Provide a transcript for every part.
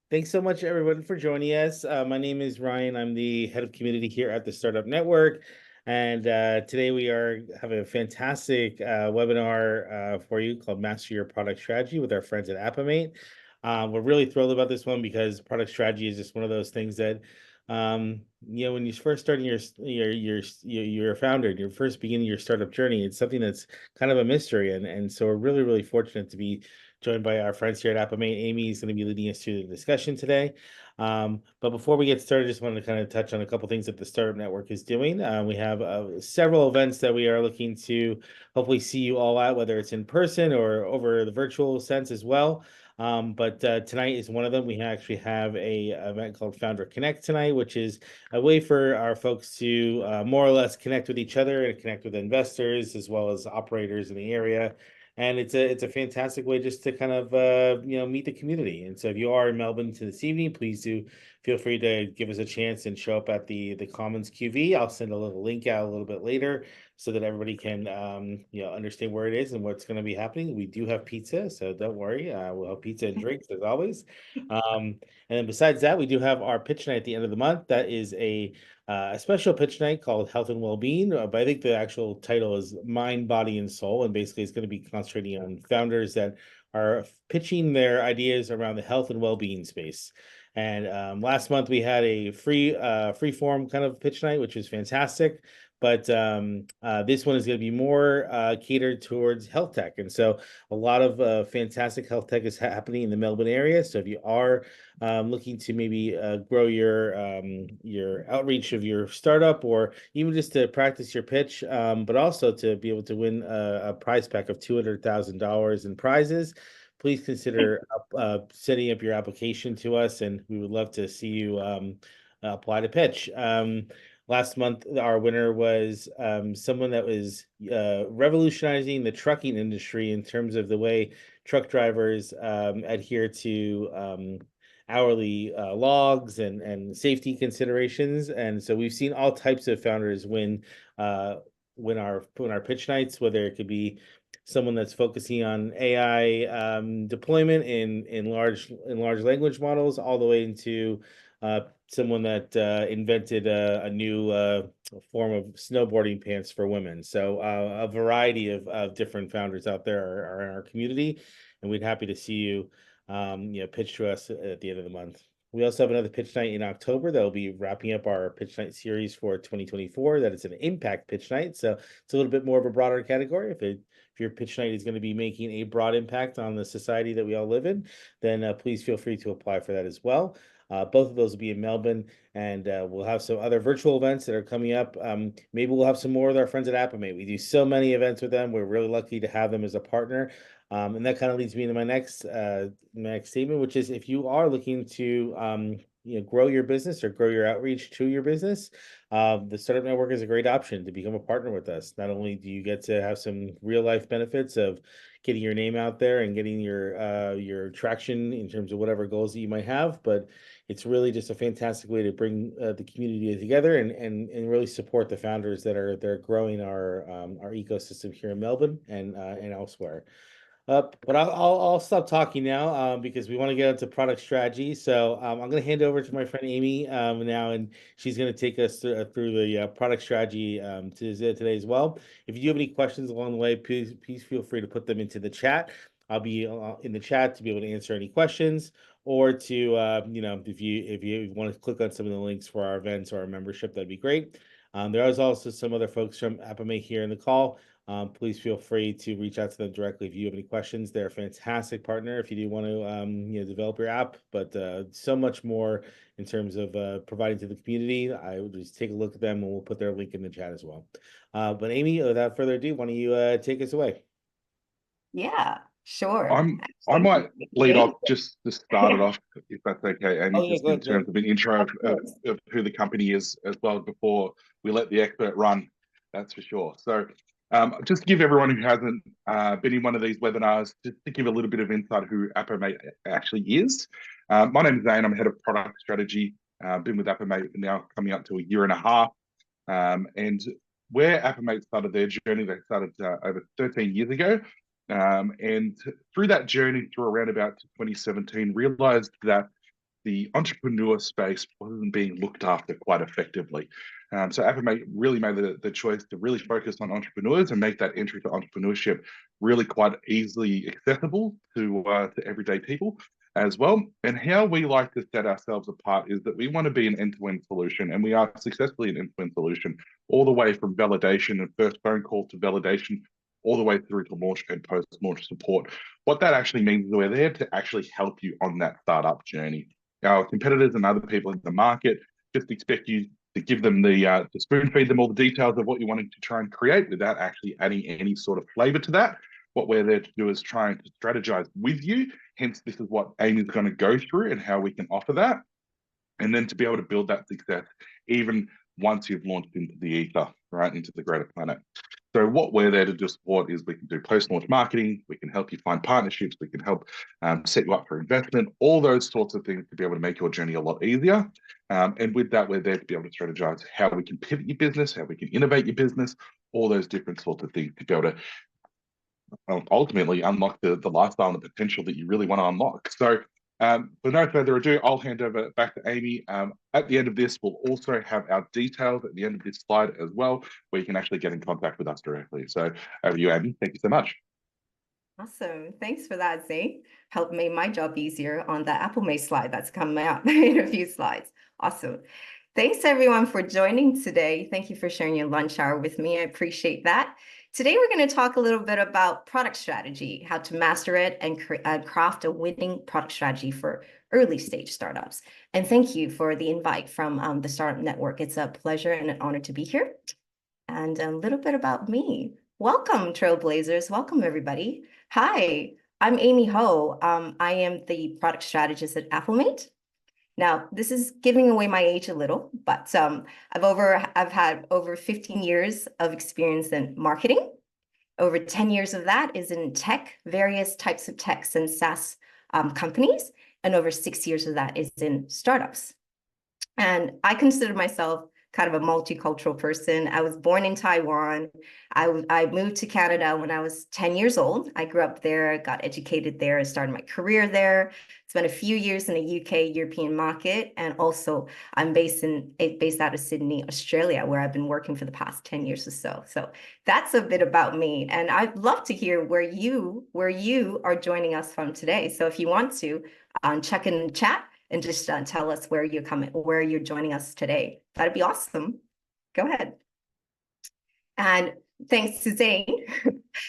Thanks so much, everyone, for joining us. My name is Ryan. I'm the head of community here at the Startup Network. And today we are having a fantastic webinar for you called Master Your Product Strategy with our friends at Appomate. We're really thrilled about this one because product strategy is just one of those things that, when you're first starting you're a founder and you're first beginning your startup journey, it's something that's kind of a mystery. And so we're really, really fortunate to be joined by our friends here at Appomate. Amy is going to be leading us through the discussion today. But before we get started, I just wanted to kind of touch on a couple things that the Startup Network is doing. We have several events that we are looking to hopefully see you all at, whether it's in person or over the virtual sense as well. But tonight is one of them. We actually have a event called Founder Connect tonight, which is a way for our folks to more or less connect with each other and connect with investors as well as operators in the area. And it's a fantastic way just to kind of meet the community. And so if you are in Melbourne to this evening, please do feel free to give us a chance and show up at the Commons QV. I'll send a little link out a little bit later so that everybody can understand where it is and what's going to be happening. We do have pizza, so don't worry. We'll have pizza and drinks as always. And then besides that, we do have our pitch night at the end of the month. That is a special pitch night called Health and Wellbeing, but I think the actual title is Mind, Body, and Soul, and basically it's going to be concentrating on founders that are pitching their ideas around the health and well-being space. And last month we had a free form kind of pitch night, which was fantastic. But this one is going to be more catered towards health tech, and so a lot of fantastic health tech is happening in the Melbourne area. So if you are looking to maybe grow your outreach of your startup, or even just to practice your pitch, but also to be able to win a prize pack of $200,000 in prizes, please consider setting up your application to us, and we would love to see you apply to pitch. Last month, our winner was someone that was revolutionizing the trucking industry in terms of the way truck drivers adhere to hourly logs and safety considerations. And so we've seen all types of founders win our pitch nights, whether it could be someone that's focusing on AI deployment in large language models, all the way into someone that invented a new form of snowboarding pants for women. So a variety of different founders out there are in our community, and we'd happy to see you pitch to us at the end of the month. We also have another pitch night in October that will be wrapping up our pitch night series for 2024. That is an impact pitch night. So it's a little bit more of a broader category. If your pitch night is going to be making a broad impact on the society that we all live in, then please feel free to apply for that as well. Both of those will be in Melbourne, and we'll have some other virtual events that are coming up. Maybe we'll have some more with our friends at Appomate. We do so many events with them. We're really lucky to have them as a partner. And that kind of leads me into my next statement, which is if you are looking to grow your business or grow your outreach to your business, the Startup Network is a great option to become a partner with us. Not only do you get to have some real life benefits of getting your name out there and getting your traction in terms of whatever goals that you might have, but it's really just a fantastic way to bring the community together and really support the founders that are growing our ecosystem here in Melbourne and elsewhere. But I'll stop talking now because we want to get into product strategy. So I'm going to hand over to my friend Amy now, and she's going to take us through the product strategy today as well. If you do have any questions along the way, please feel free to put them into the chat. I'll be in the chat to be able to answer any questions, or to if you want to click on some of the links for our events or our membership, that'd be great. There is also some other folks from Appomate here in the call. Please feel free to reach out to them directly if you have any questions. They're a fantastic partner if you do want to develop your app, but so much more in terms of providing to the community. I would just take a look at them, and we'll put their link in the chat as well. But Amy, without further ado, why don't you take us away? Yeah, sure. I Actually, might lead off just to start it off, if that's okay, Amy, Oh yeah, just go in ahead. terms of an intro of course. of who the company is as well before we let the expert run. That's for sure. So just to give everyone who hasn't been in one of these webinars, just to give a little bit of insight who Appomate actually is. My name is Zane. I'm head of product strategy. Been with Appomate now coming up to a year and a half. And where Appomate started their journey, they started over 13 years ago. And through that journey, through around about 2017, realized that the entrepreneur space wasn't being looked after quite effectively. So Appomate really made the choice to really focus on entrepreneurs and make that entry to entrepreneurship really quite easily accessible to everyday people as well. And how we like to set ourselves apart is that we want to be an end-to-end solution, and we are successfully an end-to-end solution, all the way from validation and first phone call to validation, all the way through to launch and post-launch support. What that actually means is we're there to actually help you on that startup journey. Our competitors and other people in the market just expect you to give them to spoon feed them all the details of what you're wanting to try and create without actually adding any sort of flavor to that. What we're there to do is trying to strategize with you. Hence, this is what Amy's going to go through and how we can offer that. And then to be able to build that success, even once you've launched into the ether, right, into the greater planet. So what we're there to do support is we can do post-launch marketing, we can help you find partnerships, we can help set you up for investment, all those sorts of things to be able to make your journey a lot easier. And with that, we're there to be able to strategize how we can pivot your business, how we can innovate your business, all those different sorts of things to be able to ultimately unlock the lifestyle and the potential that you really want to unlock. So for no further ado, I'll hand over back to Amy. At the end of this, we'll also have our details at the end of this slide as well, where you can actually get in contact with us directly. So over to you, Amy. Thank you so much. Awesome. Thanks for that, Zane. Helped make my job easier on the Appomate slide that's coming out in a few slides. Awesome. Thanks everyone for joining today. Thank you for sharing your lunch hour with me. I appreciate that. Today, we're going to talk a little bit about product strategy, how to master it and craft a winning product strategy for early stage startups. And thank you for the invite from the Startup Network. It's a pleasure and an honor to be here. And a little bit about me. Welcome, Trailblazers. Welcome, everybody. Hi, I'm Amy Ho. I am the product strategist at Appomate. Now, this is giving away my age a little, but I've had over 15 years of experience in marketing. Over 10 years of that is in tech, various types of techs and SaaS companies, and over 6 years of that is in startups. And I consider myself kind of a multicultural person. I was born in Taiwan. I moved to Canada when I was 10 years old. I grew up there, got educated there, and started my career there. Spent a few years in the UK, European market, and also I'm based out of Sydney, Australia, where I've been working for the past 10 years or so. So that's a bit about me. And I'd love to hear where you are joining us from today. So if you want to, check in the chat and just tell us where you're joining us today. That'd be awesome. Go ahead. And thanks to Zane,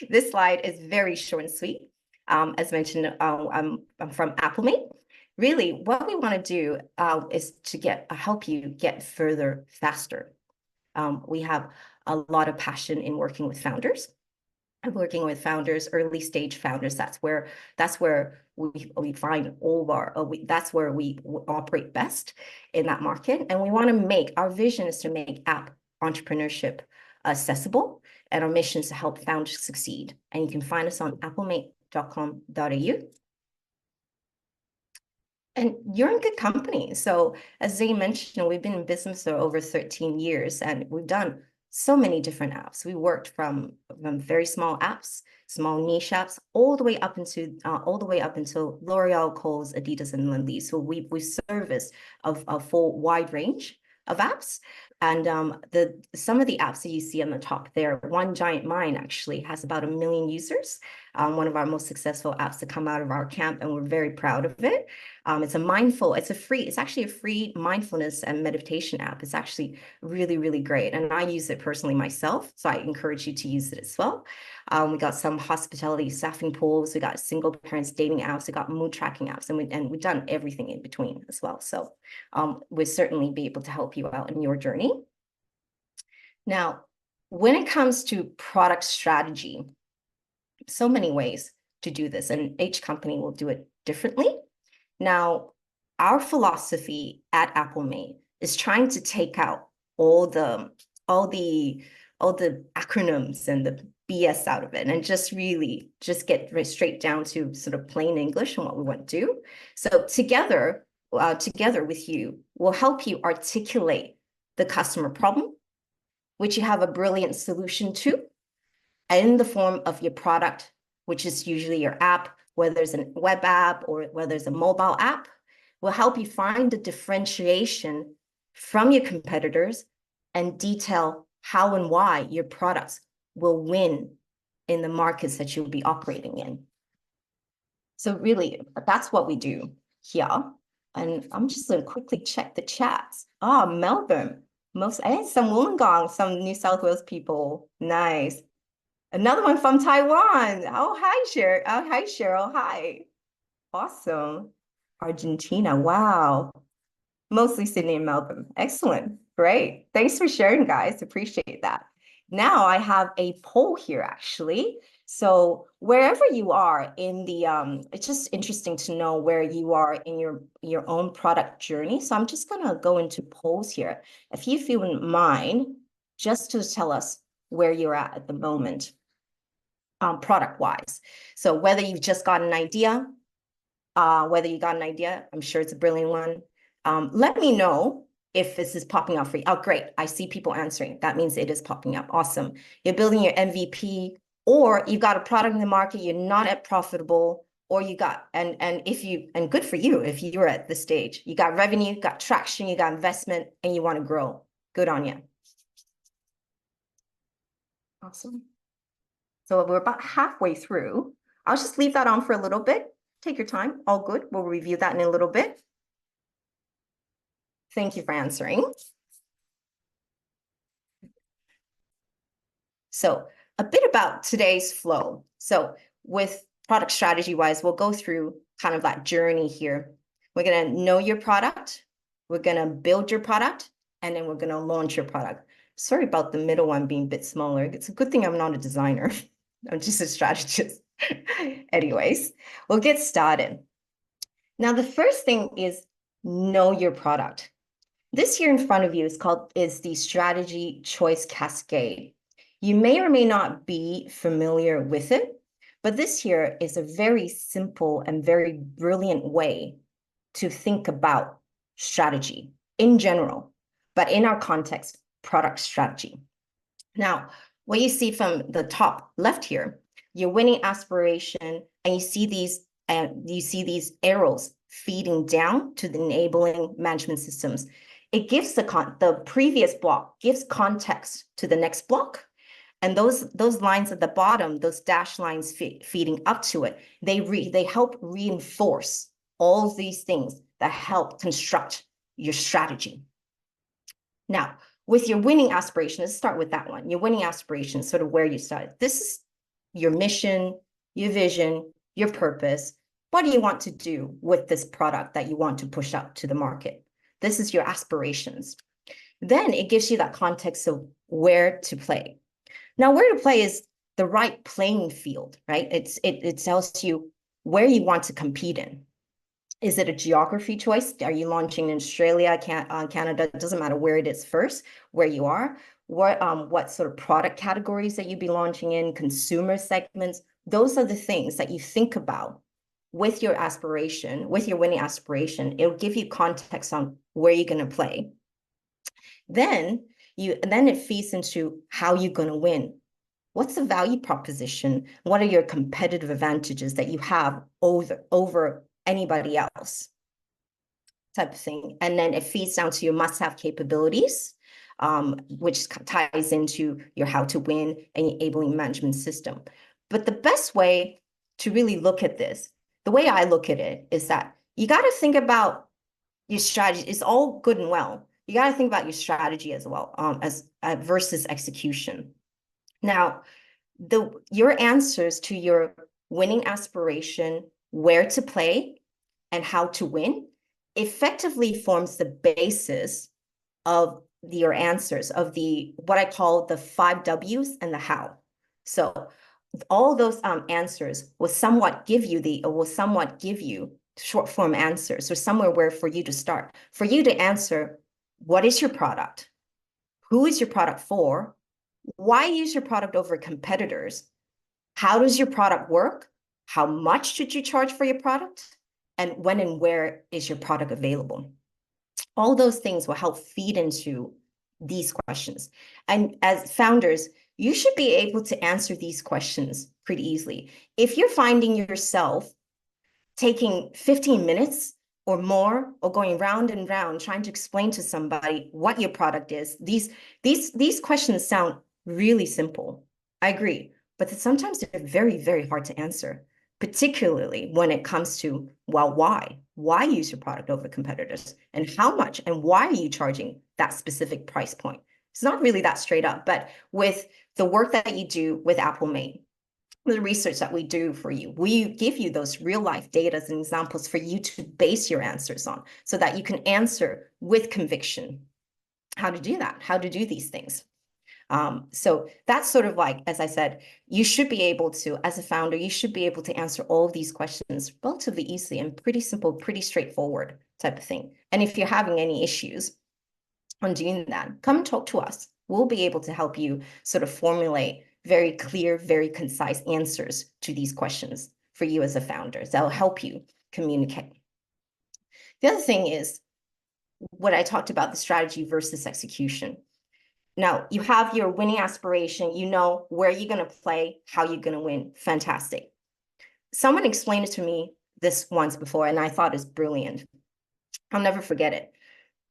this slide is very short and sweet. As mentioned, I'm from Appomate. Really, what we want to do is to help you get further faster. We have a lot of passion in working with founders. I'm working with founders, early stage founders. That's where we find all of that's where we operate best in that market. And we want to our vision is to make app entrepreneurship accessible, and our mission is to help founders succeed. And you can find us on appomate.com.au. And you're in good company. So as Zane mentioned, we've been in business for over 13 years, and we've done so many different apps. We worked from very small apps, small niche apps, all the way up until L'Oreal, Kohl's, Adidas, and Lindley. So we service a full wide range of apps. And some of the apps that you see on the top there, One Giant Mind actually has about 1 million users. One of our most successful apps to come out of our camp, and we're very proud of it. It's actually a free mindfulness and meditation app. It's actually really, really great. And I use it personally myself, so I encourage you to use it as well. We got some hospitality staffing pools, we got single parents dating apps, we got mood tracking apps, and we've done everything in between as well. So we'll certainly be able to help you out in your journey. Now, when it comes to product strategy, so many ways to do this, and each company will do it differently. Now, our philosophy at Appomate is trying to take out all the acronyms and the BS out of it, and just get straight down to sort of plain English and what we want to do. So together with you, we'll help you articulate the customer problem, which you have a brilliant solution to, in the form of your product, which is usually your app, whether it's a web app or whether it's a mobile app. will help you find the differentiation from your competitors and detail how and why your products will win in the markets that you'll be operating in. So really, that's what we do here. And I'm just going to quickly check the chats. Melbourne. Some Wollongong, some New South Wales people. Nice. Another one from Taiwan. Oh, hi, Cheryl. Oh, hi, Cheryl. Hi. Awesome. Argentina. Wow. Mostly Sydney and Melbourne. Excellent. Great. Thanks for sharing, guys. Appreciate that. Now I have a poll here, actually. So wherever you are in the, it's just interesting to know where you are in your own product journey. So I'm just going to go into polls here. If you wouldn't mind, just to tell us where you're at the moment, product-wise. So whether you've just got an idea, I'm sure it's a brilliant one. Let me know if this is popping up for you. Oh, great. I see people answering. That means it is popping up. Awesome. You're building your MVP, or you've got a product in the market, you're not at profitable, or you got, and good for you if you're at this stage. You got revenue, you got traction, you got investment, and you want to grow. Good on you. Awesome. So we're about halfway through. I'll just leave that on for a little bit. Take your time. All good. We'll review that in a little bit. Thank you for answering. So a bit about today's flow. So with product strategy wise, we'll go through kind of that journey here. We're going to know your product. We're going to build your product, and then we're going to launch your product. Sorry about the middle one being a bit smaller. It's a good thing I'm not a designer. I'm just a strategist. Anyways, we'll get started. Now, the first thing is know your product. This here in front of you is the strategy choice cascade. You may or may not be familiar with it, but this here is a very simple and very brilliant way to think about strategy in general, but in our context, product strategy. Now, what you see from the top left here, your winning aspiration, and you see these arrows feeding down to the enabling management systems. It gives the previous block gives context to the next block. And those lines at the bottom, those dashed lines feeding up to it, they help reinforce all these things that help construct your strategy. Now, with your winning aspiration, let's start with that one. Your winning aspiration, sort of where you started. This is your mission, your vision, your purpose. What do you want to do with this product that you want to push out to the market? This is your aspirations. Then it gives you that context of where to play. Now, where to play is the right playing field, right? It tells you where you want to compete in. Is it a geography choice? Are you launching in Australia, Canada? It doesn't matter where it is first, where you are. What sort of product categories that you'd be launching in, consumer segments. Those are the things that you think about with your aspiration, with your winning aspiration. It'll give you context on where you're going to play. Then it feeds into how you're going to win. What's the value proposition? What are your competitive advantages that you have over anybody else? Type of thing. And then it feeds down to your must-have capabilities, which ties into your how to win and enabling management system. But the best way to really look at this, the way I look at it, is that you got to think about your strategy. It's all good and well. You got to think about your strategy as well, versus execution. Now, your answers to your winning aspiration, where to play, and how to win effectively forms the basis of your answers of what I call the 5 W's and the how. So all those answers will somewhat give you short form answers, or somewhere where for you to start, for you to answer, what is your product? Who is your product for? Why use your product over competitors? How does your product work? How much should you charge for your product? And when and where is your product available? All those things will help feed into these questions. And as founders, you should be able to answer these questions pretty easily. If you're finding yourself taking 15 minutes or more, or going round and round trying to explain to somebody what your product is. These questions sound really simple. I agree, but sometimes they're very, very hard to answer, particularly when it comes to, well, why? Why use your product over competitors? And how much? And why are you charging that specific price point? It's not really that straight up, but with the work that you do with Appomate, the research that we do for you, we give you those real life data and examples for you to base your answers on so that you can answer with conviction how to do that, how to do these things. So that's sort of like, as I said, you should be able to, as a founder, you should be able to answer all of these questions relatively easily and pretty simple, pretty straightforward type of thing. And if you're having any issues on doing that, come and talk to us. We'll be able to help you sort of formulate very clear, very concise answers to these questions for you as a founder. That'll help you communicate. The other thing is what I talked about, the strategy versus execution. Now, you have your winning aspiration, you know where you're going to play, how you're going to win. Fantastic. Someone explained it to me this once before, and I thought it's brilliant. I'll never forget it.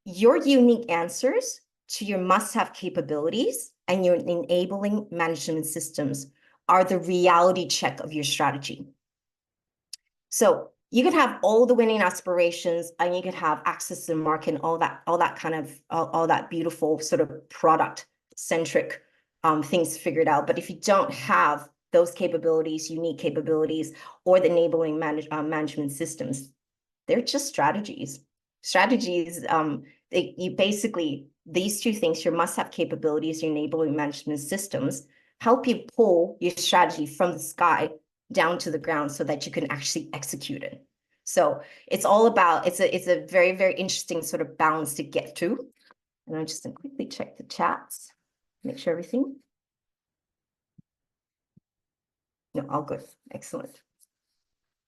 Your unique answers to your must-have capabilities and your enabling management systems are the reality check of your strategy. So you could have all the winning aspirations and you could have access to the market and all that kind of all that beautiful sort of product-centric things figured out. But if you don't have those capabilities, unique capabilities, or the enabling management systems, they're just strategies. Strategies, you basically, these two things, your must-have capabilities, your enabling management systems, help you pull your strategy from the sky down to the ground so that you can actually execute it. So it's all about, it's a very, very interesting sort of balance to get to. And I'm just gonna quickly check the chats, make sure everything. No, all good, excellent.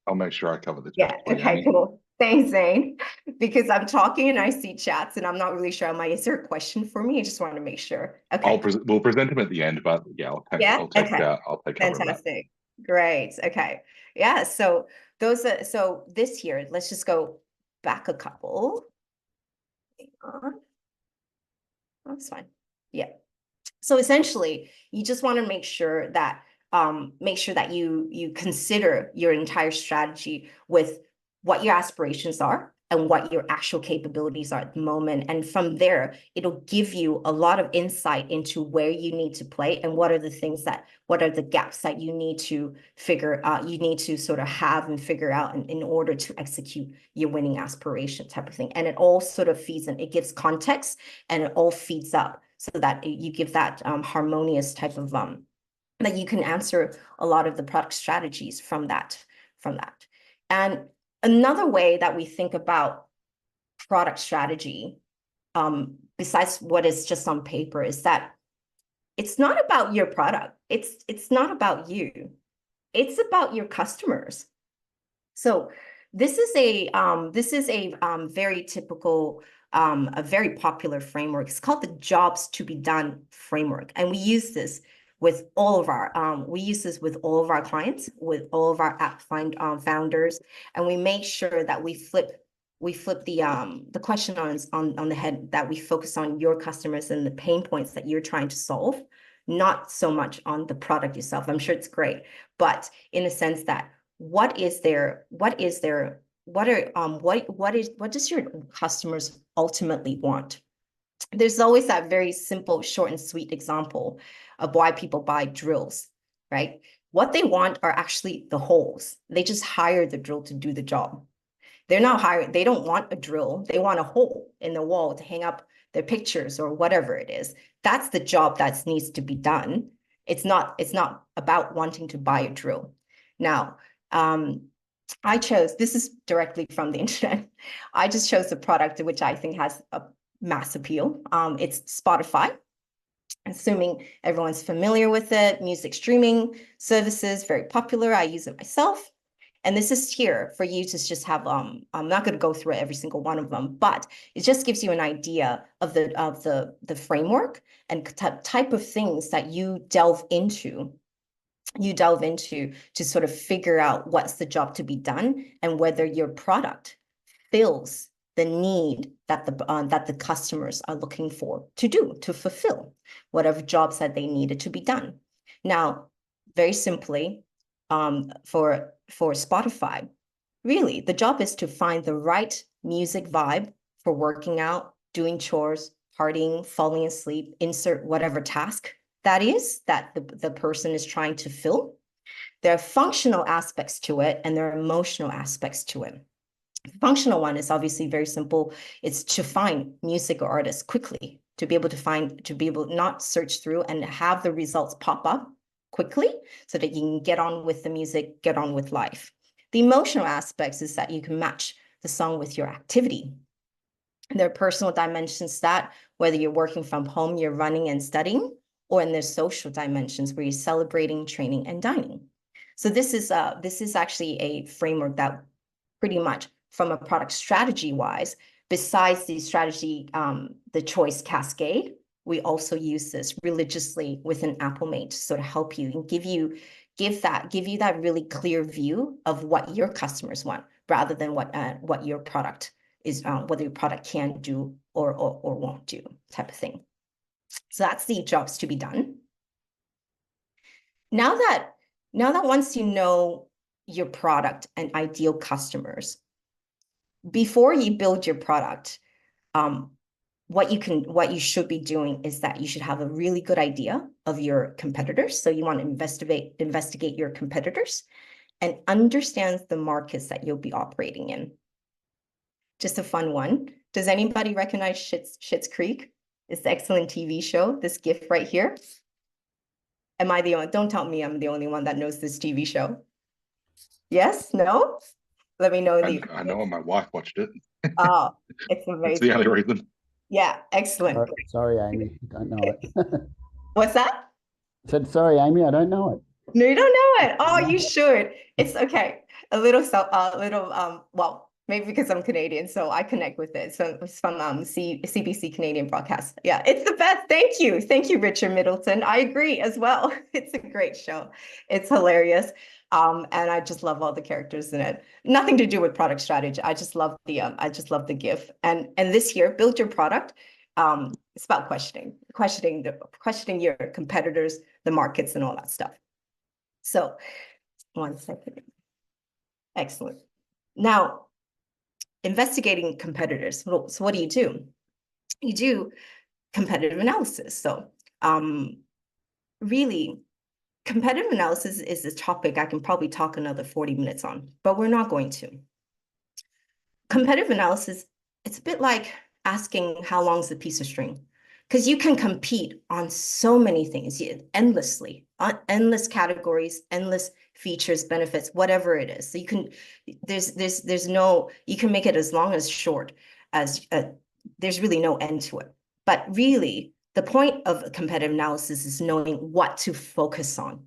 I'll make sure I cover the Yeah, chat for you, okay, Annie. cool. Thanks, Zane. Because I'm talking and I see chats and I'm not really sure. Is there a question for me? I just want to make sure. Okay. We'll present them at the end, but yeah, Yeah, okay. I'll take cover of that. Fantastic. Great. Okay. Yeah. So those are, so this year, let's just go back a couple. That's fine. Yeah. So essentially, you just want to make sure that you consider your entire strategy with what your aspirations are and what your actual capabilities are at the moment. And from there, it'll give you a lot of insight into where you need to play and what are the gaps that you need to figure out, you need to sort of have and figure out in order to execute your winning aspiration type of thing. And it all sort of feeds and it gives context and it all feeds up so that you give that harmonious type of that you can answer a lot of the product strategies from that. And another way that we think about product strategy, besides what is just on paper, is that it's not about your product. It's not about you. It's about your customers. So this is a very typical, a very popular framework. It's called the Jobs to be Done framework, and we use this with all of our clients, with all of our app founders, and we make sure that we flip the question on the head, that we focus on your customers and the pain points that you're trying to solve, not so much on the product itself. I'm sure it's great, but in a sense that what does your customers ultimately want? There's always that very simple, short and sweet example of why people buy drills, right? What they want are actually the holes. They just hire the drill to do the job. They don't want a drill. They want a hole in the wall to hang up their pictures or whatever it is. That's the job that needs to be done. It's not about wanting to buy a drill. Now, this is directly from the internet. I just chose the product which I think has a mass appeal. It's Spotify. Assuming everyone's familiar with it, music streaming services, very popular. I use it myself. And this is here for you to just have, I'm not going to go through every single one of them, but it just gives you an idea of the framework and type of things that you delve into to sort of figure out what's the job to be done and whether your product fulfills the need that the customers are looking for to fulfill whatever jobs that they needed to be done. Now, very simply, for Spotify, really, the job is to find the right music vibe for working out, doing chores, partying, falling asleep, insert whatever task that is that the person is trying to fill. There are functional aspects to it and there are emotional aspects to it. The functional one is obviously very simple. It's to find music or artists quickly, to be able not search through and have the results pop up quickly so that you can get on with the music, get on with life. The emotional aspects is that you can match the song with your activity. There are personal dimensions that, whether you're working from home, you're running and studying, or in their social dimensions where you're celebrating, training, and dining. So this is actually a framework that pretty much from a product strategy wise, besides the strategy, the choice cascade, we also use this religiously within Appomate to sort of help you and give you that really clear view of what your customers want, rather than what your product is, whether your product can do or won't do type of thing. So that's the jobs to be done. Now that once you know your product and ideal customers, before you build your product, what you should be doing is that you should have a really good idea of your competitors. So you want to investigate your competitors and understand the markets that you'll be operating in. Just a fun one. Does anybody recognize Schitt's Creek? It's the excellent TV show, this GIF right here. Am I the only, don't tell me I'm the only one that knows this TV show. Yes, no? Let me know in the. I know my wife watched it. Oh, it's amazing. That's the only reason. Yeah, excellent. Sorry, Amy, I don't know it. What's that? I said, sorry, Amy, I don't know it. No, you don't know it. Oh, you should. It's okay. Well, maybe because I'm Canadian, so I connect with it. So it's from CBC Canadian Broadcast. Yeah, it's the best. Thank you. Thank you, Richard Middleton. I agree as well. It's a great show. It's hilarious. And I just love all the characters in it. Nothing to do with product strategy. I just love the GIF. And this year, build your product. It's about questioning your competitors, the markets, and all that stuff. So, 1 second. Excellent. Now, investigating competitors. So what do? You do competitive analysis. So, really, competitive analysis is a topic I can probably talk another 40 minutes on, but we're not going to. Competitive analysis, it's a bit like asking how long is a piece of string, because you can compete on so many things endlessly, endless categories, endless features, benefits, whatever it is. So you can, you can make it as long as short as, there's really no end to it. But really, the point of competitive analysis is knowing what to focus on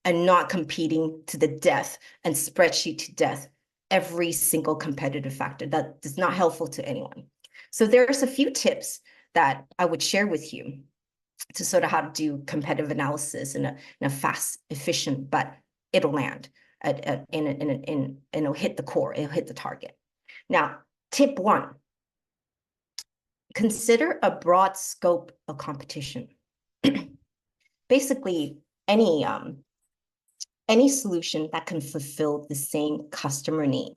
and not competing to the death and spreadsheet to death every single competitive factor. That is not helpful to anyone. So there's a few tips that I would share with you to sort of how to do competitive analysis in a fast, efficient, but it'll land and it'll hit the core, it'll hit the target. Now, tip 1, consider a broad scope of competition. Basically, any solution that can fulfill the same customer need.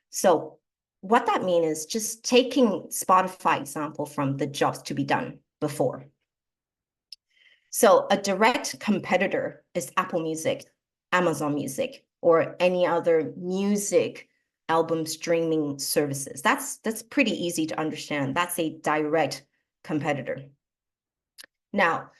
So what that means is just taking Spotify example from the jobs to be done before. So a direct competitor is Apple Music, Amazon Music, or any other music album streaming services. That's pretty easy to understand. That's a direct competitor. Now,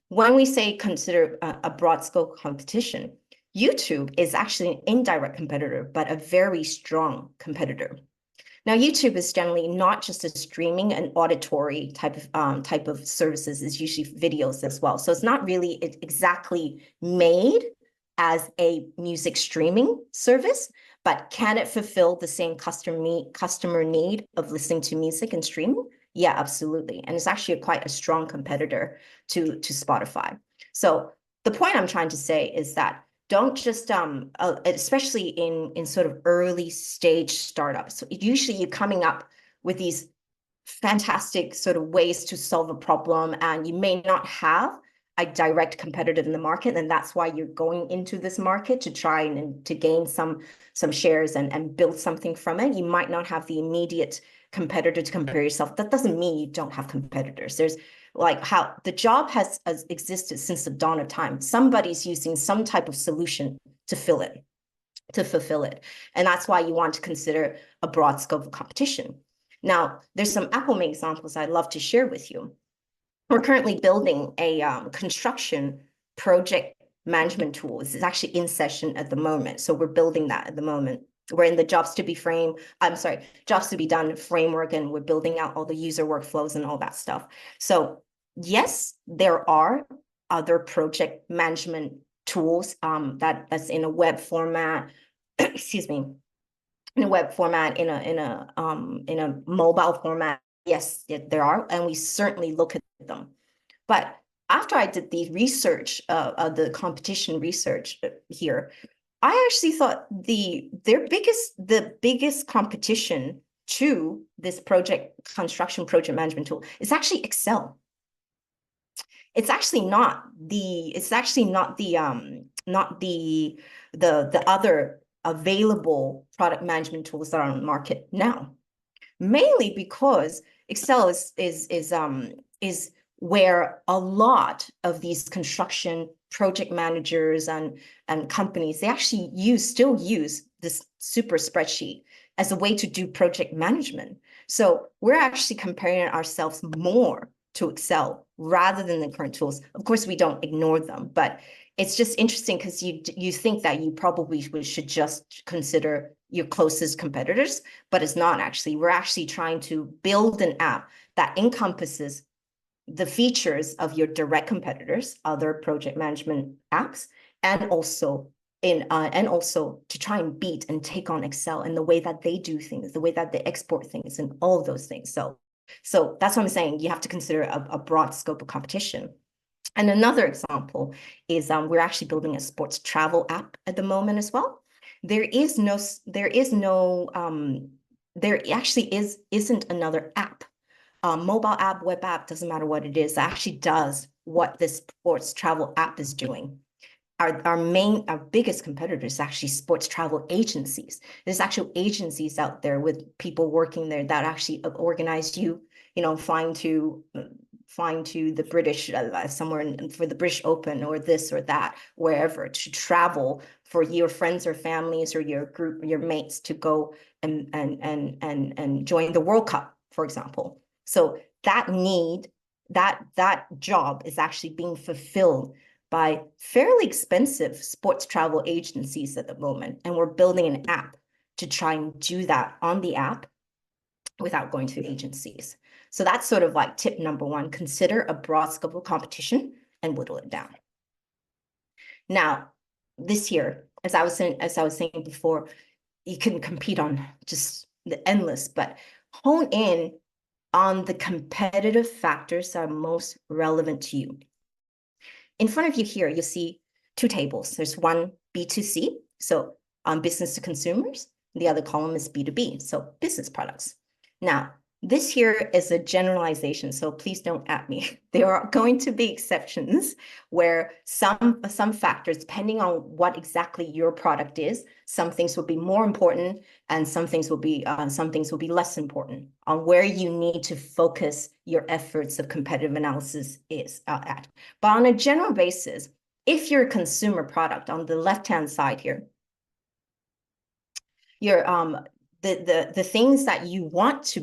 when we say consider a broad scope competition, YouTube is actually an indirect competitor, but a very strong competitor. Now, YouTube is generally not just a streaming and auditory type of services. It's usually videos as well. So it's not really exactly made as a music streaming service, but can it fulfill the same customer need of listening to music and streaming? Yeah, absolutely. And it's actually quite a strong competitor to Spotify. So the point I'm trying to say is that don't just especially in sort of early stage startups. So usually you're coming up with these fantastic sort of ways to solve a problem, and you may not have a direct competitor in the market, and that's why you're going into this market to try and to gain some shares and build something from it. You might not have the immediate competitor to compare yourself. That doesn't mean you don't have competitors. There's like how the job has existed since the dawn of time. Somebody's using some type of solution to fill it, to fulfill it. And that's why you want to consider a broad scope of competition. Now, there's some Appomate examples I'd love to share with you. We're currently building a construction project management tool. This is actually in session at the moment. So we're building that at the moment. We're in the jobs to be done framework, and we're building out all the user workflows and all that stuff. So yes, there are other project management tools that's in a web format, excuse me, in a web format, in a mobile format. Yes, there are, and we certainly look at them. But after I did the research, the competition research here, I actually thought the biggest competition to this construction project management tool is actually Excel. It's actually not the other available product management tools that are on the market now, mainly because Excel is where a lot of these construction project managers and companies, they actually still use this super spreadsheet as a way to do project management. So we're actually comparing ourselves more to Excel rather than the current tools. Of course, we don't ignore them, but it's just interesting because you think that you probably should just consider your closest competitors, but it's not actually. We're actually trying to build an app that encompasses the features of your direct competitors, other project management apps, and also to try and beat and take on Excel and the way that they do things, the way that they export things, and all of those things. So that's what I'm saying. You have to consider a broad scope of competition. And another example is we're actually building a sports travel app at the moment as well. There actually isn't another app. Mobile app, web app, doesn't matter what it is, that actually does what this sports travel app is doing. Our biggest competitor is actually sports travel agencies. There's actual agencies out there with people working there that actually organize flying to the British somewhere for the British Open or this or that, wherever, to travel for your friends or families or your group, your mates, to go and join the World Cup, for example. So that job is actually being fulfilled by fairly expensive sports travel agencies at the moment. And we're building an app to try and do that on the app without going to agencies. So that's sort of like tip number one: consider a broad scope of competition and whittle it down. Now, this year, as I was saying before, you can compete on just the endless, but hone in on the competitive factors that are most relevant to you. In front of you here, you'll see two tables. There's one B2C, so business to consumers. The other column is B2B, so business products. Now, this here is a generalization, so please don't at me. There are going to be exceptions where some factors, depending on what exactly your product is, some things will be more important and some things will be less important on where you need to focus your efforts of competitive analysis is at. But on a general basis, if you're a consumer product, on the left-hand side here, you're the things that you want to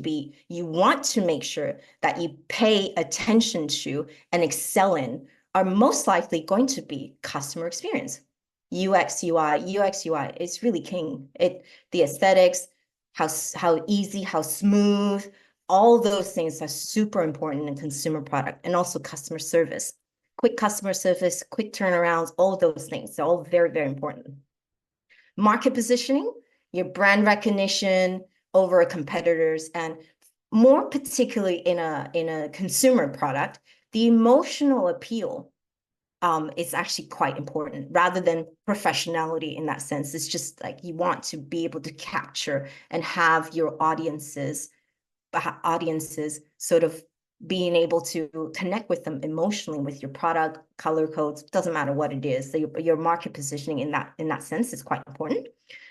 make sure that you pay attention to and excel in are most likely going to be customer experience. UX UI is really king. The aesthetics, how easy, how smooth, all those things are super important in consumer product, and also customer service. Quick customer service, quick turnarounds, all those things, they're all very, very important. Market positioning, your brand recognition over competitors, and more particularly in a consumer product, the emotional appeal it's actually quite important rather than professionality in that sense. It's just like you want to be able to capture and have your audiences sort of being able to connect with them emotionally with your product, color codes, doesn't matter what it is. So your market positioning in that sense is quite important.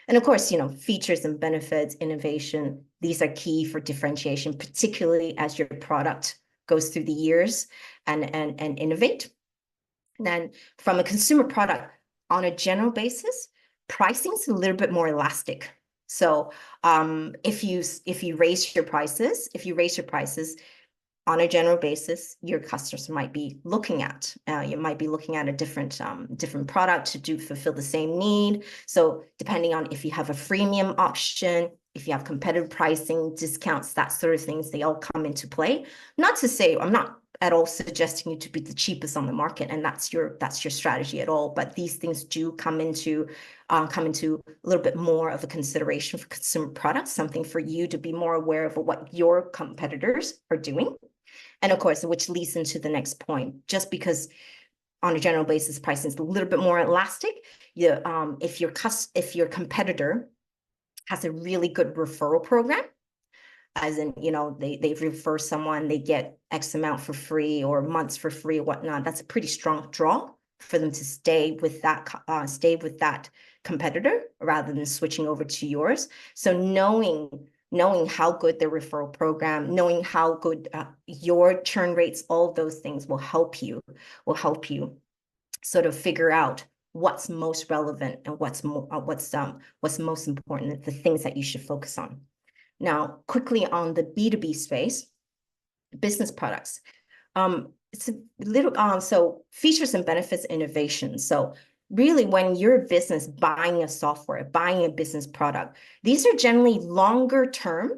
And of course, features and benefits, innovation, these are key for differentiation, particularly as your product goes through the years and innovate. And then from a consumer product, on a general basis, pricing is a little bit more elastic. So if you raise your prices, on a general basis, your customers might be looking at. You might be looking at a different product to fulfill the same need. So depending on if you have a freemium option, if you have competitive pricing, discounts, that sort of things, they all come into play. Not to say I'm not at all suggesting you to be the cheapest on the market, and that's your strategy at all. But these things do come into a little bit more of a consideration for consumer products, something for you to be more aware of what your competitors are doing. And of course, which leads into the next point, just because on a general basis, pricing is a little bit more elastic. If your competitor has a really good referral program, as in, they refer someone, they get X amount for free or months for free or whatnot, that's a pretty strong draw for them to stay with that competitor rather than switching over to yours. So knowing how good their referral program, knowing how good your churn rates, all of those things will help you sort of figure out what's most relevant and what's most important, the things that you should focus on. Now, quickly on the B2B space, business products. It's a little so features and benefits, innovation. So really, when you're a business buying a software, buying a business product, these are generally longer term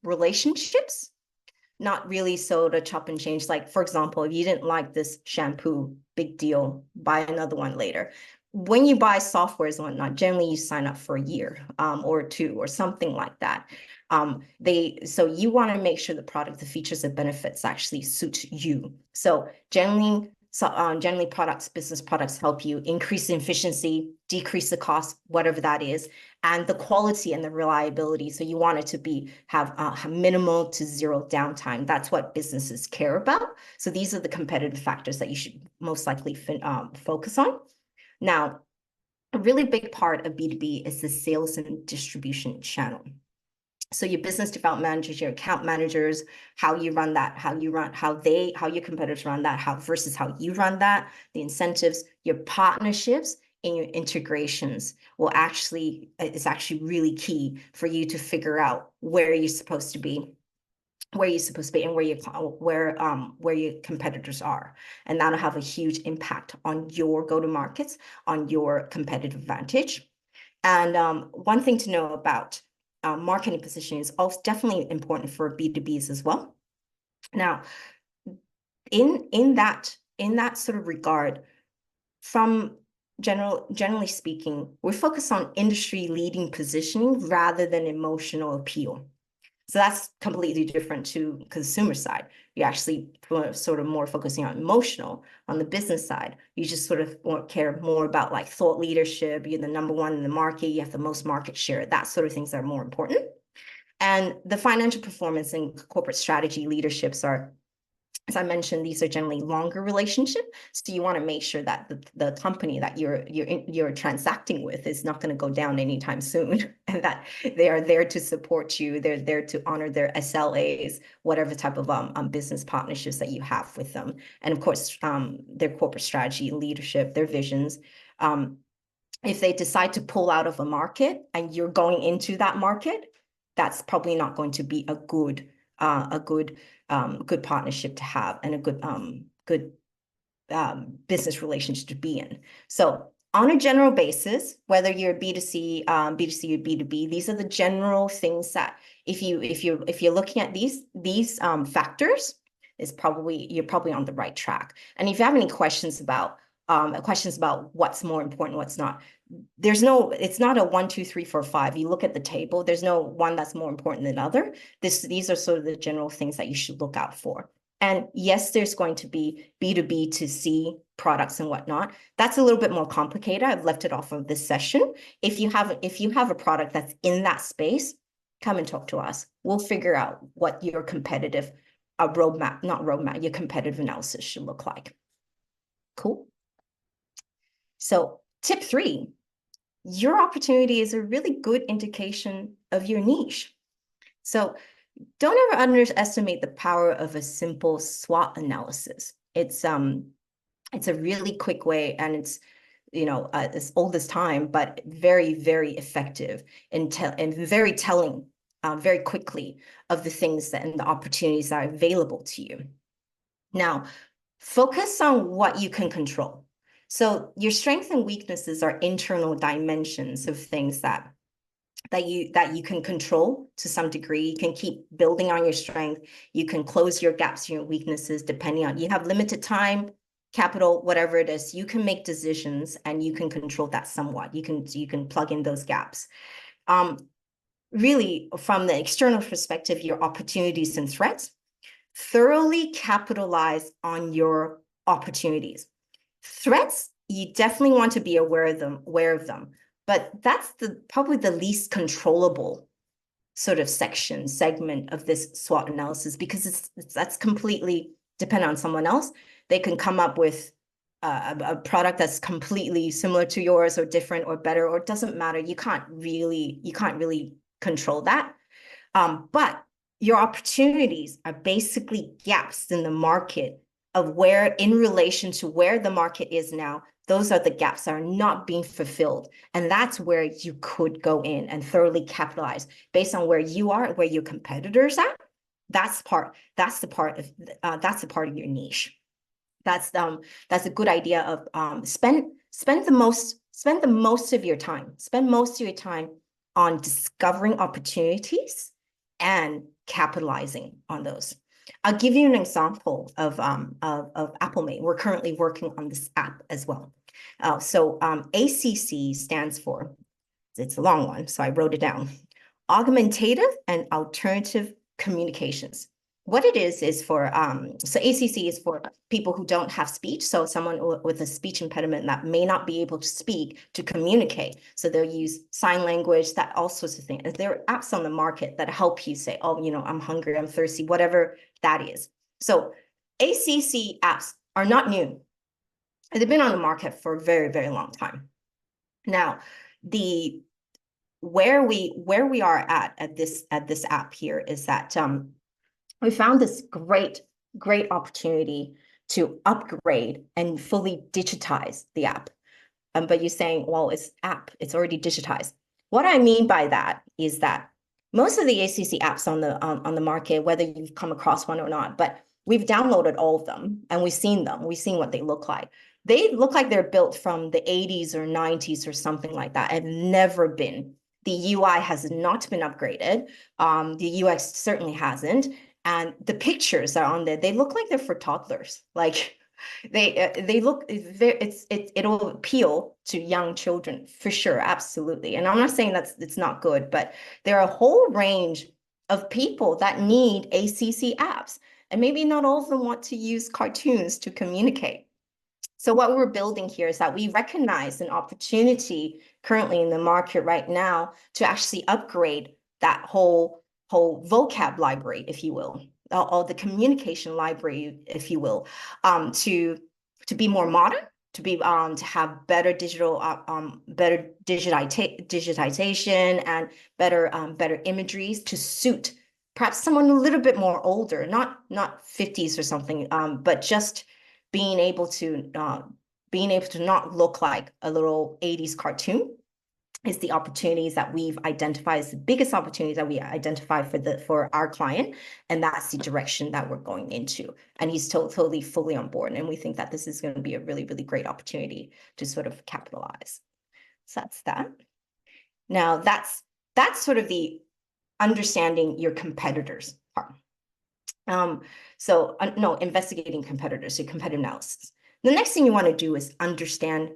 relationships, not really so to chop and change. Like, for example, if you didn't like this shampoo, big deal, buy another one later. When you buy softwares and whatnot, generally you sign up for a year or two or something like that. So you want to make sure the product, the features and benefits actually suit you. So generally business products help you increase the efficiency, decrease the cost, whatever that is, and the quality and the reliability. So you want it to have minimal to zero downtime. That's what businesses care about. So these are the competitive factors that you should most likely focus on. Now, a really big part of B2B is the sales and distribution channel. So your business development managers, your account managers, how you run that, how your competitors run that, versus how you run that, the incentives, your partnerships, and your integrations is actually really key for you to figure out where you're supposed to be and where your competitors are. And that'll have a huge impact on your go-to-markets, on your competitive advantage. And one thing to know about marketing positioning is also definitely important for B2Bs as well. Now, in that sort of regard, generally speaking, we're focused on industry-leading positioning rather than emotional appeal. So that's completely different to consumer side. You actually sort of more focusing on emotional. On the business side, you just sort of care more about like thought leadership. You're the number one in the market. You have the most market share. That sort of things are more important. And the financial performance and corporate strategy leaderships are, as I mentioned, these are generally longer relationships. So you want to make sure that the company that you're transacting with is not going to go down anytime soon, and that they are there to support you. They're there to honor their SLAs, whatever type of business partnerships that you have with them, and of course, their corporate strategy, leadership, their visions. If they decide to pull out of a market and you're going into that market, that's probably not going to be a good partnership to have and a good business relationship to be in. So on a general basis, whether you're B2C, B2C or B2B, these are the general things that if you're looking at these factors, you're probably on the right track. And if you have any questions about what's more important, what's not, it's not a 1, 2, 3, 4, 5. You look at the table, there's no one that's more important than other. These are sort of the general things that you should look out for. And yes, there's going to be B2B to C products and whatnot. That's a little bit more complicated. I've left it off of this session. If you have a product that's in that space, come and talk to us. We'll figure out what your competitive your competitive analysis should look like. Cool. So tip 3, your opportunity is a really good indication of your niche. So don't ever underestimate the power of a simple SWOT analysis. It's a really quick way, and it's as old as time, but very, very effective and very telling very quickly of the things and the opportunities that are available to you. Now, focus on what you can control. So your strengths and weaknesses are internal dimensions of things that you can control to some degree. You can keep building on your strength. You can close your gaps, your weaknesses, depending on, you have limited time, capital, whatever it is, you can make decisions and you can control that somewhat. You can plug in those gaps. Really, from the external perspective, your opportunities and threats, thoroughly capitalize on your opportunities. Threats, you definitely want to be aware of them, but that's probably the least controllable sort of segment of this SWOT analysis, because that's completely dependent on someone else. They can come up with a product that's completely similar to yours or different or better, or it doesn't matter. You can't really control that. But your opportunities are basically gaps in the market of where, in relation to where the market is now, those are the gaps that are not being fulfilled. And that's where you could go in and thoroughly capitalize based on where you are, where your competitors are. That's the part of your niche. That's a good idea of spend the most of your time on discovering opportunities and capitalizing on those. I'll give you an example of Appomate. We're currently working on this app as well. So ACC stands for, it's a long one, so I wrote it down, Augmentative and Alternative Communications. What it is for, so ACC is for people who don't have speech. So someone with a speech impediment that may not be able to speak to communicate. So they'll use sign language, that all sorts of things. There are apps on the market that help you say, oh, I'm hungry, I'm thirsty, whatever that is. So ACC apps are not new. They've been on the market for a very, very long time. Now, where we are at this app here is that we found this great opportunity to upgrade and fully digitize the app. But you're saying, well, it's already digitized. What I mean by that is that most of the ACC apps on the market, whether you've come across one or not, but we've downloaded all of them and we've seen them. We've seen what they look like. They look like they're built from the 80s or 90s or something like that. Have never been. The UI has not been upgraded. The UX certainly hasn't. And the pictures are on there. They look like they're for toddlers. Like they look, it'll appeal to young children for sure, absolutely. And I'm not saying it's not good, but there are a whole range of people that need ACC apps, and maybe not all of them want to use cartoons to communicate. So what we're building here is that we recognize an opportunity currently in the market right now to actually upgrade that whole vocab library, if you will, or the communication library, if you will, to be more modern, to have better better digitization and better imageries to suit perhaps someone a little bit more older, not 50s or something, but just being able to not look like a little 80s cartoon is the opportunities that we've identified as the biggest opportunities that we identify for our client. And that's the direction that we're going into. And he's totally fully on board. And we think that this is going to be a really, really great opportunity to sort of capitalize. So that's that. Now that's sort of the understanding your competitors part. Investigating competitors, so competitive analysis. The next thing you want to do is understand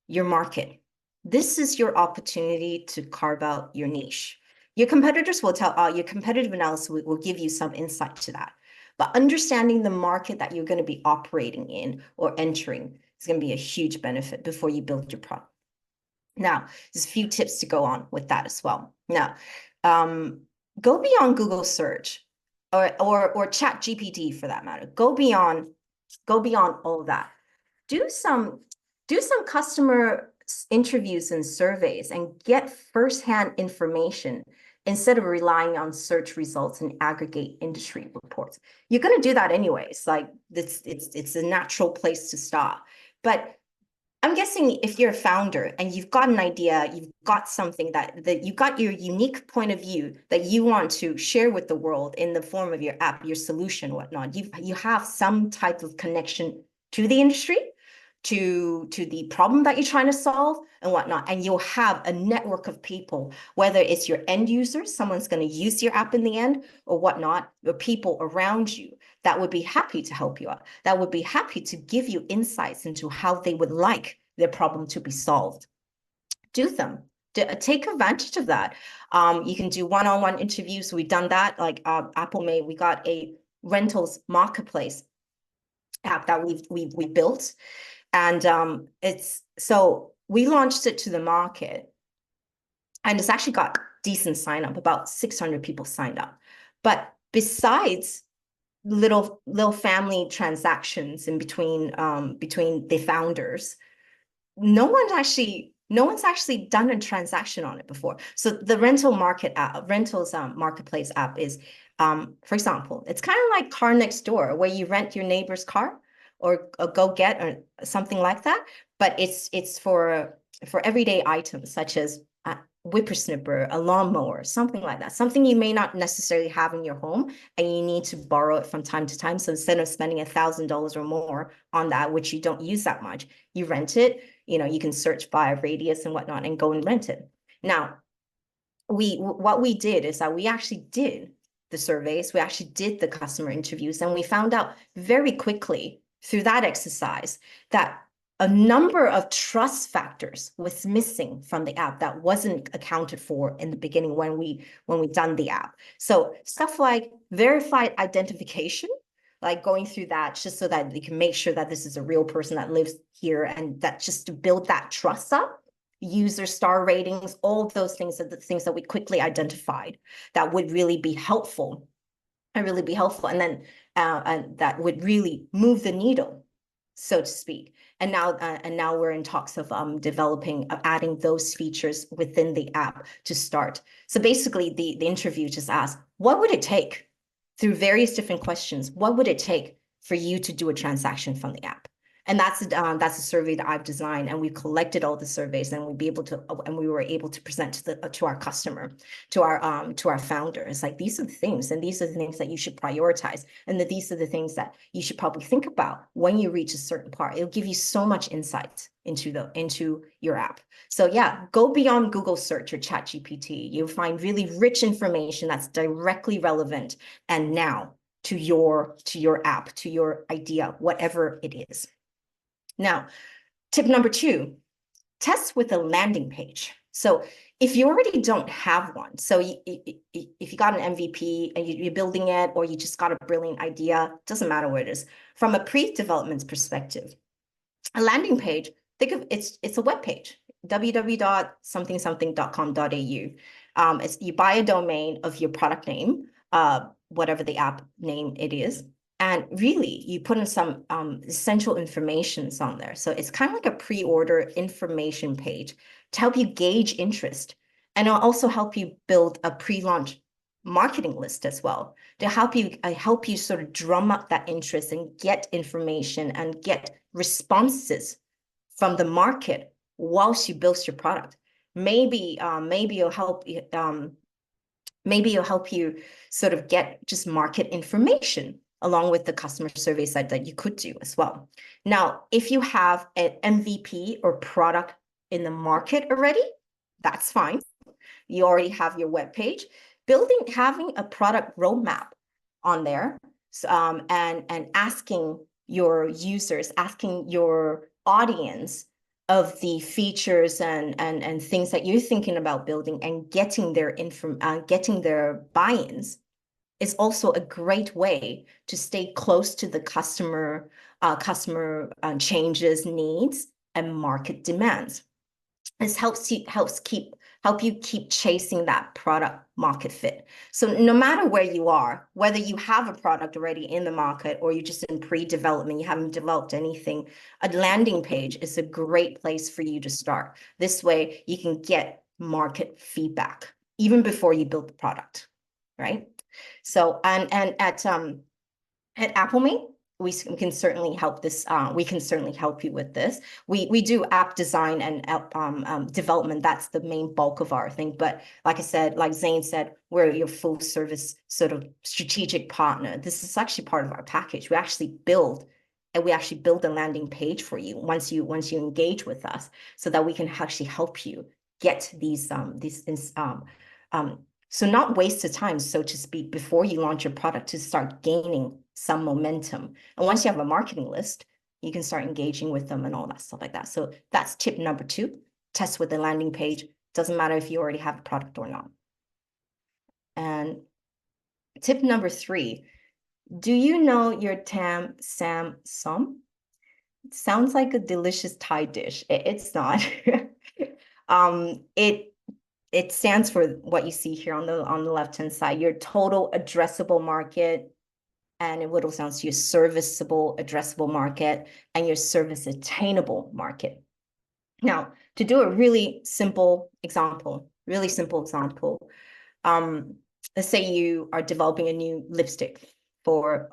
your market. This is your opportunity to carve out your niche. Your competitors will your competitive analysis will give you some insight to that. but understanding the market that you're going to be operating in or entering is going to be a huge benefit before you build your product. Now, there's a few tips to go on with that as well. Now, go beyond Google search or Chat GPT for that matter. Go beyond all of that. Do some customer interviews and surveys and get firsthand information instead of relying on search results and aggregate industry reports. You're going to do that anyways. Like it's a natural place to start. But I'm guessing if you're a founder and you've got an idea, you've got something that you've got your unique point of view that you want to share with the world in the form of your app, your solution, whatnot. You have some type of connection to the industry, to the problem that you're trying to solve and whatnot. And you'll have a network of people, whether it's your end users, someone's going to use your app in the end or whatnot, or people around you that would be happy to help you out, that would be happy to give you insights into how they would like their problem to be solved. Do them. Take advantage of that. You can do one-on-one interviews. We've done that. Like Appomate, we got a rentals marketplace app that we built, and so we launched it to the market, and it's actually got decent sign up. About 600 people signed up. But besides little family transactions in between the founders, no one's actually done a transaction on it before. So the rentals marketplace app is, for example, it's kind of like Car Next Door, where you rent your neighbor's car or go get or something like that. But it's for everyday items such as a whippersnipper, a lawnmower, something like that. Something you may not necessarily have in your home and you need to borrow it from time to time. So instead of spending $1,000 or more on that, which you don't use that much, you rent it. You can search by radius and whatnot and go and rent it. Now, what we did is that we actually did the surveys, we actually did the customer interviews, and we found out very quickly through that exercise that a number of trust factors was missing from the app that wasn't accounted for in the beginning when we done the app. So stuff like verified identification, like going through that just so that they can make sure that this is a real person that lives here, and that just to build that trust up. User star ratings, all of those things are the things that we quickly identified that would really be helpful and then and that would really move the needle, so to speak. And now we're in talks of adding those features within the app to start. So basically the interview just asked, what would it take, through various different questions, what would it take for you to do a transaction from the app? And that's a survey that I've designed, and we collected all the surveys, and we were able to present to our customer, to our founders. Like, these are the things, and these are the things that you should prioritize, and these are the things that you should probably think about when you reach a certain part. It'll give you so much insight into your app. So yeah, go beyond Google search or Chat GPT. You'll find really rich information that's directly relevant and now to your app, to your idea, whatever it is. Now, tip number 2, test with a landing page. So if you already don't have one, so if you got an MVP and you're building it, or you just got a brilliant idea, doesn't matter what it is, from a pre-development perspective, a landing page, think of it's a web page, www.something.com.au. You buy a domain of your product name, whatever the app name it is, and really you put in some essential information on there. So it's kind of like a pre-order information page to help you gauge interest, and it'll also help you build a pre-launch marketing list as well, to help you sort of drum up that interest and get information and get responses from the market whilst you build your product. Maybe it'll help you sort of get just market information along with the customer survey side that you could do as well. Now, if you have an MVP or product in the market already, that's fine. You already have your web page. Having a product roadmap on there, and asking your users, asking your audience of the features and things that you're thinking about building, and getting their buy-ins is also a great way to stay close to the customer changes, needs, and market demands. This help you keep chasing that product market fit. So no matter where you are, whether you have a product already in the market or you're just in pre-development, you haven't developed anything, a landing page is a great place for you to start. This way you can get market feedback even before you build the product, right? So and at Appomate, we can certainly help this. We can certainly help you with this. We do app design and app development. That's the main bulk of our thing. But like I said, like Zane said, we're your full service sort of strategic partner. This is actually part of our package. We actually build a landing page for you once you engage with us, so that we can actually help you get these so not waste of time, so to speak, before you launch your product, to start gaining some momentum. And once you have a marketing list, you can start engaging with them and all that stuff like that. So that's tip number 2, test with the landing page. Doesn't matter if you already have a product or not. And tip number 3, do you know your tam, sam, sum? It sounds like a delicious Thai dish. It's not. It stands for what you see here on the left-hand side, your total addressable market, and it whittles down to your serviceable addressable market and your service attainable market. Now, to do a really simple example, let's say you are developing a new lipstick for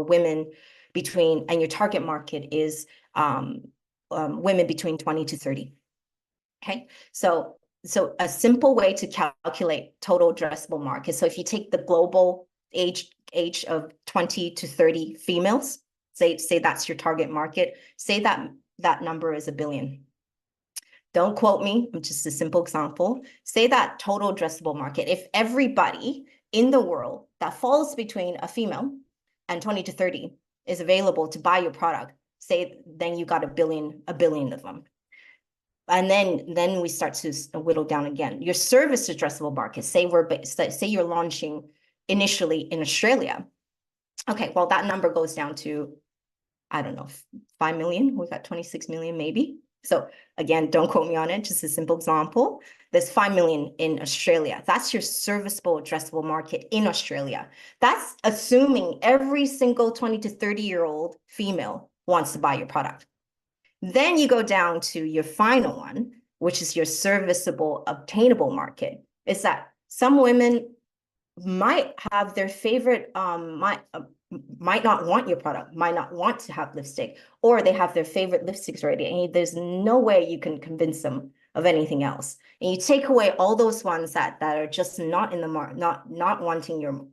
women between, and your target market is women between 20 to 30. Okay, so a simple way to calculate total addressable market. So if you take the global age of 20 to 30 females, say that's your target market, say that number is 1 billion. Don't quote me, I'm just a simple example. Say that total addressable market, if everybody in the world that falls between a female and 20 to 30 is available to buy your product, say then you got 1 billion of them. And then we start to whittle down again. Your service addressable market, say you're launching initially in Australia. Okay, well, that number goes down to, I don't know, 5 million. We've got 26 million maybe. So again, don't quote me on it, just a simple example. There's 5 million in Australia. That's your serviceable addressable market in Australia. That's assuming every single 20 to 30-year-old female wants to buy your product. Then you go down to your final one, which is your serviceable obtainable market. Is that some women might have their favorite, might not want your product, might not want to have lipstick, or they have their favorite lipsticks already, and there's no way you can convince them of anything else. And you take away all those ones that are just not in the market, not wanting your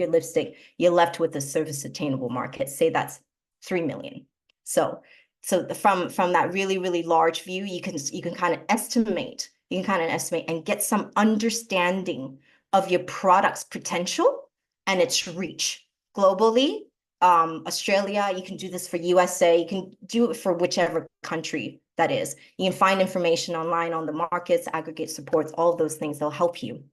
lipstick, you're left with the service attainable market. Say that's 3 million. So from that really, really large view, you can kind of estimate, and get some understanding of your product's potential and its reach globally. Australia, you can do this for USA, you can do it for whichever country that is. You can find information online on the markets, aggregate supports, all of those things. They'll help you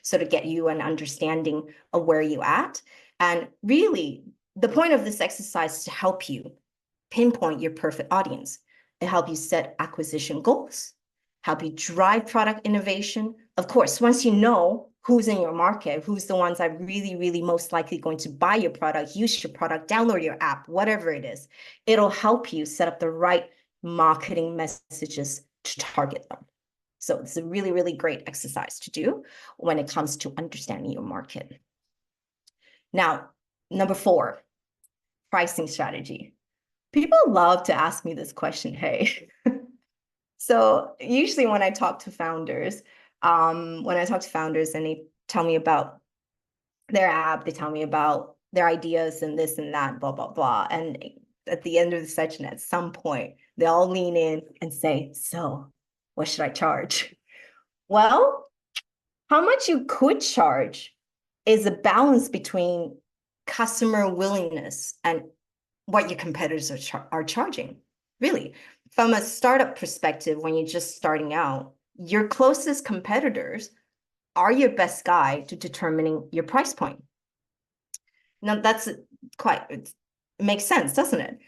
sort of get you an understanding of where you're at. And really, the point of this exercise is to help you pinpoint your perfect audience. It helps you set acquisition goals, help you drive product innovation. Of course, once you know who's in your market, who's the ones that really, really most likely going to buy your product, use your product, download your app, whatever it is, it'll help you set up the right marketing messages to target them. So it's a really, really great exercise to do when it comes to understanding your market. Now, number 4, pricing strategy. People love to ask me this question, hey. So usually when I talk to founders, and they tell me about their app, they tell me about their ideas and this and that, blah, blah, blah. And at the end of the session, at some point, they all lean in and say, so what should I charge? Well, how much you could charge is a balance between customer willingness and what your competitors are charging. Really, from a startup perspective, when you're just starting out, your closest competitors are your best guide to determining your price point. Now that's it makes sense, doesn't it?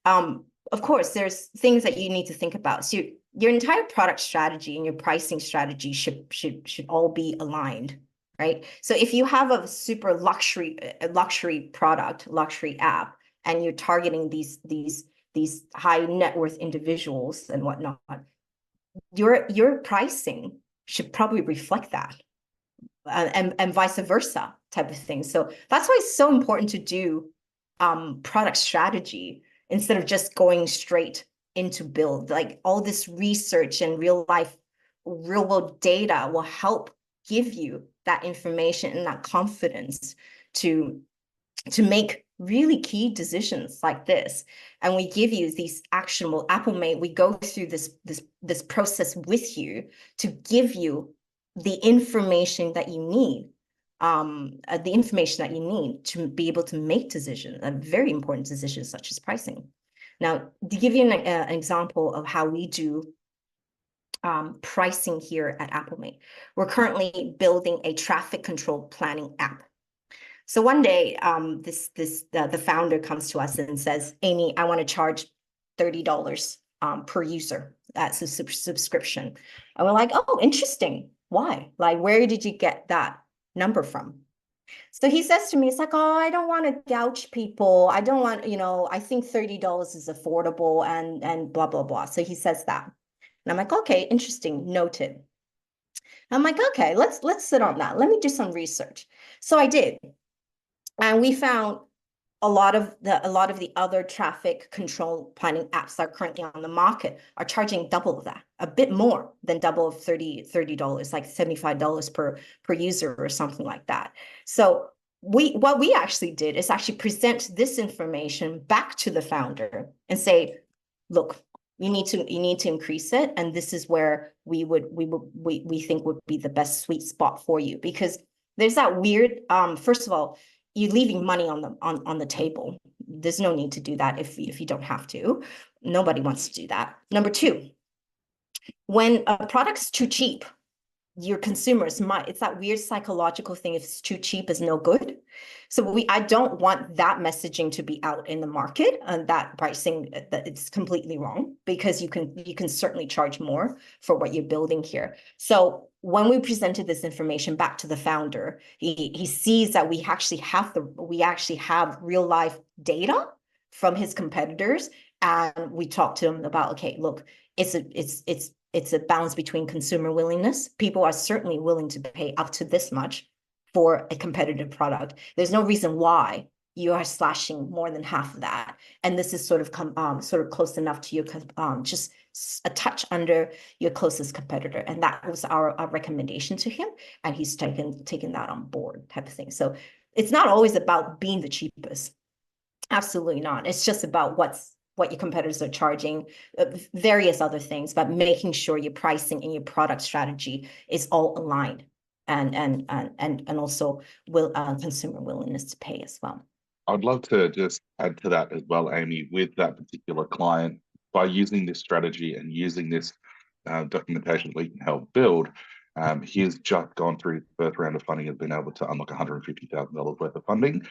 Of course, there's things that you need to think about. So your entire product strategy and your pricing strategy should all be aligned, right? So if you have a super luxury product, luxury app, and you're targeting these high net worth individuals and whatnot, your pricing should probably reflect that, and vice versa type of thing. So that's why it's so important to do product strategy instead of just going straight into build. Like all this research and real world data will help give you that information and that confidence to make really key decisions like this. And we give you these actionable Appomate. We go through this process with you to give you the information that you need, to be able to make decisions, very important decisions such as pricing. Now, to give you an example of how we do pricing here at Appomate, we're currently building a traffic control planning app. So one day, the founder comes to us and says, Amy, I want to charge $30 per user. That's a subscription. And we're like, oh, interesting. Why? Like, where did you get that number from? So he says to me, it's like, oh, I don't want to gouge people. I don't want, I think $30 is affordable and blah, blah, blah. So he says that. And I'm like, okay, interesting, noted. I'm like, okay, let's sit on that. Let me do some research. So I did. And we found a lot of the other traffic control planning apps that are currently on the market are charging double of that, a bit more than double of $30, like $75 per user or something like that. So what we actually did is actually present this information back to the founder and say, look, you need to increase it, and this is where we think would be the best sweet spot for you, because there's that weird first of all, you're leaving money on the table. There's no need to do that if you don't have to. Nobody wants to do that. Number two, when a product's too cheap, your consumers it's that weird psychological thing. If it's too cheap, is no good. So I don't want that messaging to be out in the market, and that pricing, that it's completely wrong, because you can certainly charge more for what you're building here. So when we presented this information back to the founder, he sees that we actually have real life data from his competitors, and we talked to him about, okay, look, it's a balance between consumer willingness. People are certainly willing to pay up to this much for a competitive product. There's no reason why you are slashing more than half of that. And this is sort of close enough to your, just a touch under your closest competitor. And that was our recommendation to him. And he's taken that on board, type of thing. So it's not always about being the cheapest. Absolutely not. It's just about what your competitors are charging, various other things, but making sure your pricing and your product strategy is all aligned, and also consumer willingness to pay as well. I'd love to just add to that as well, Amy, with that particular client, by using this strategy and using this documentation we can help build. He's just gone through his first round of funding, has been able to unlock $150,000 worth of funding.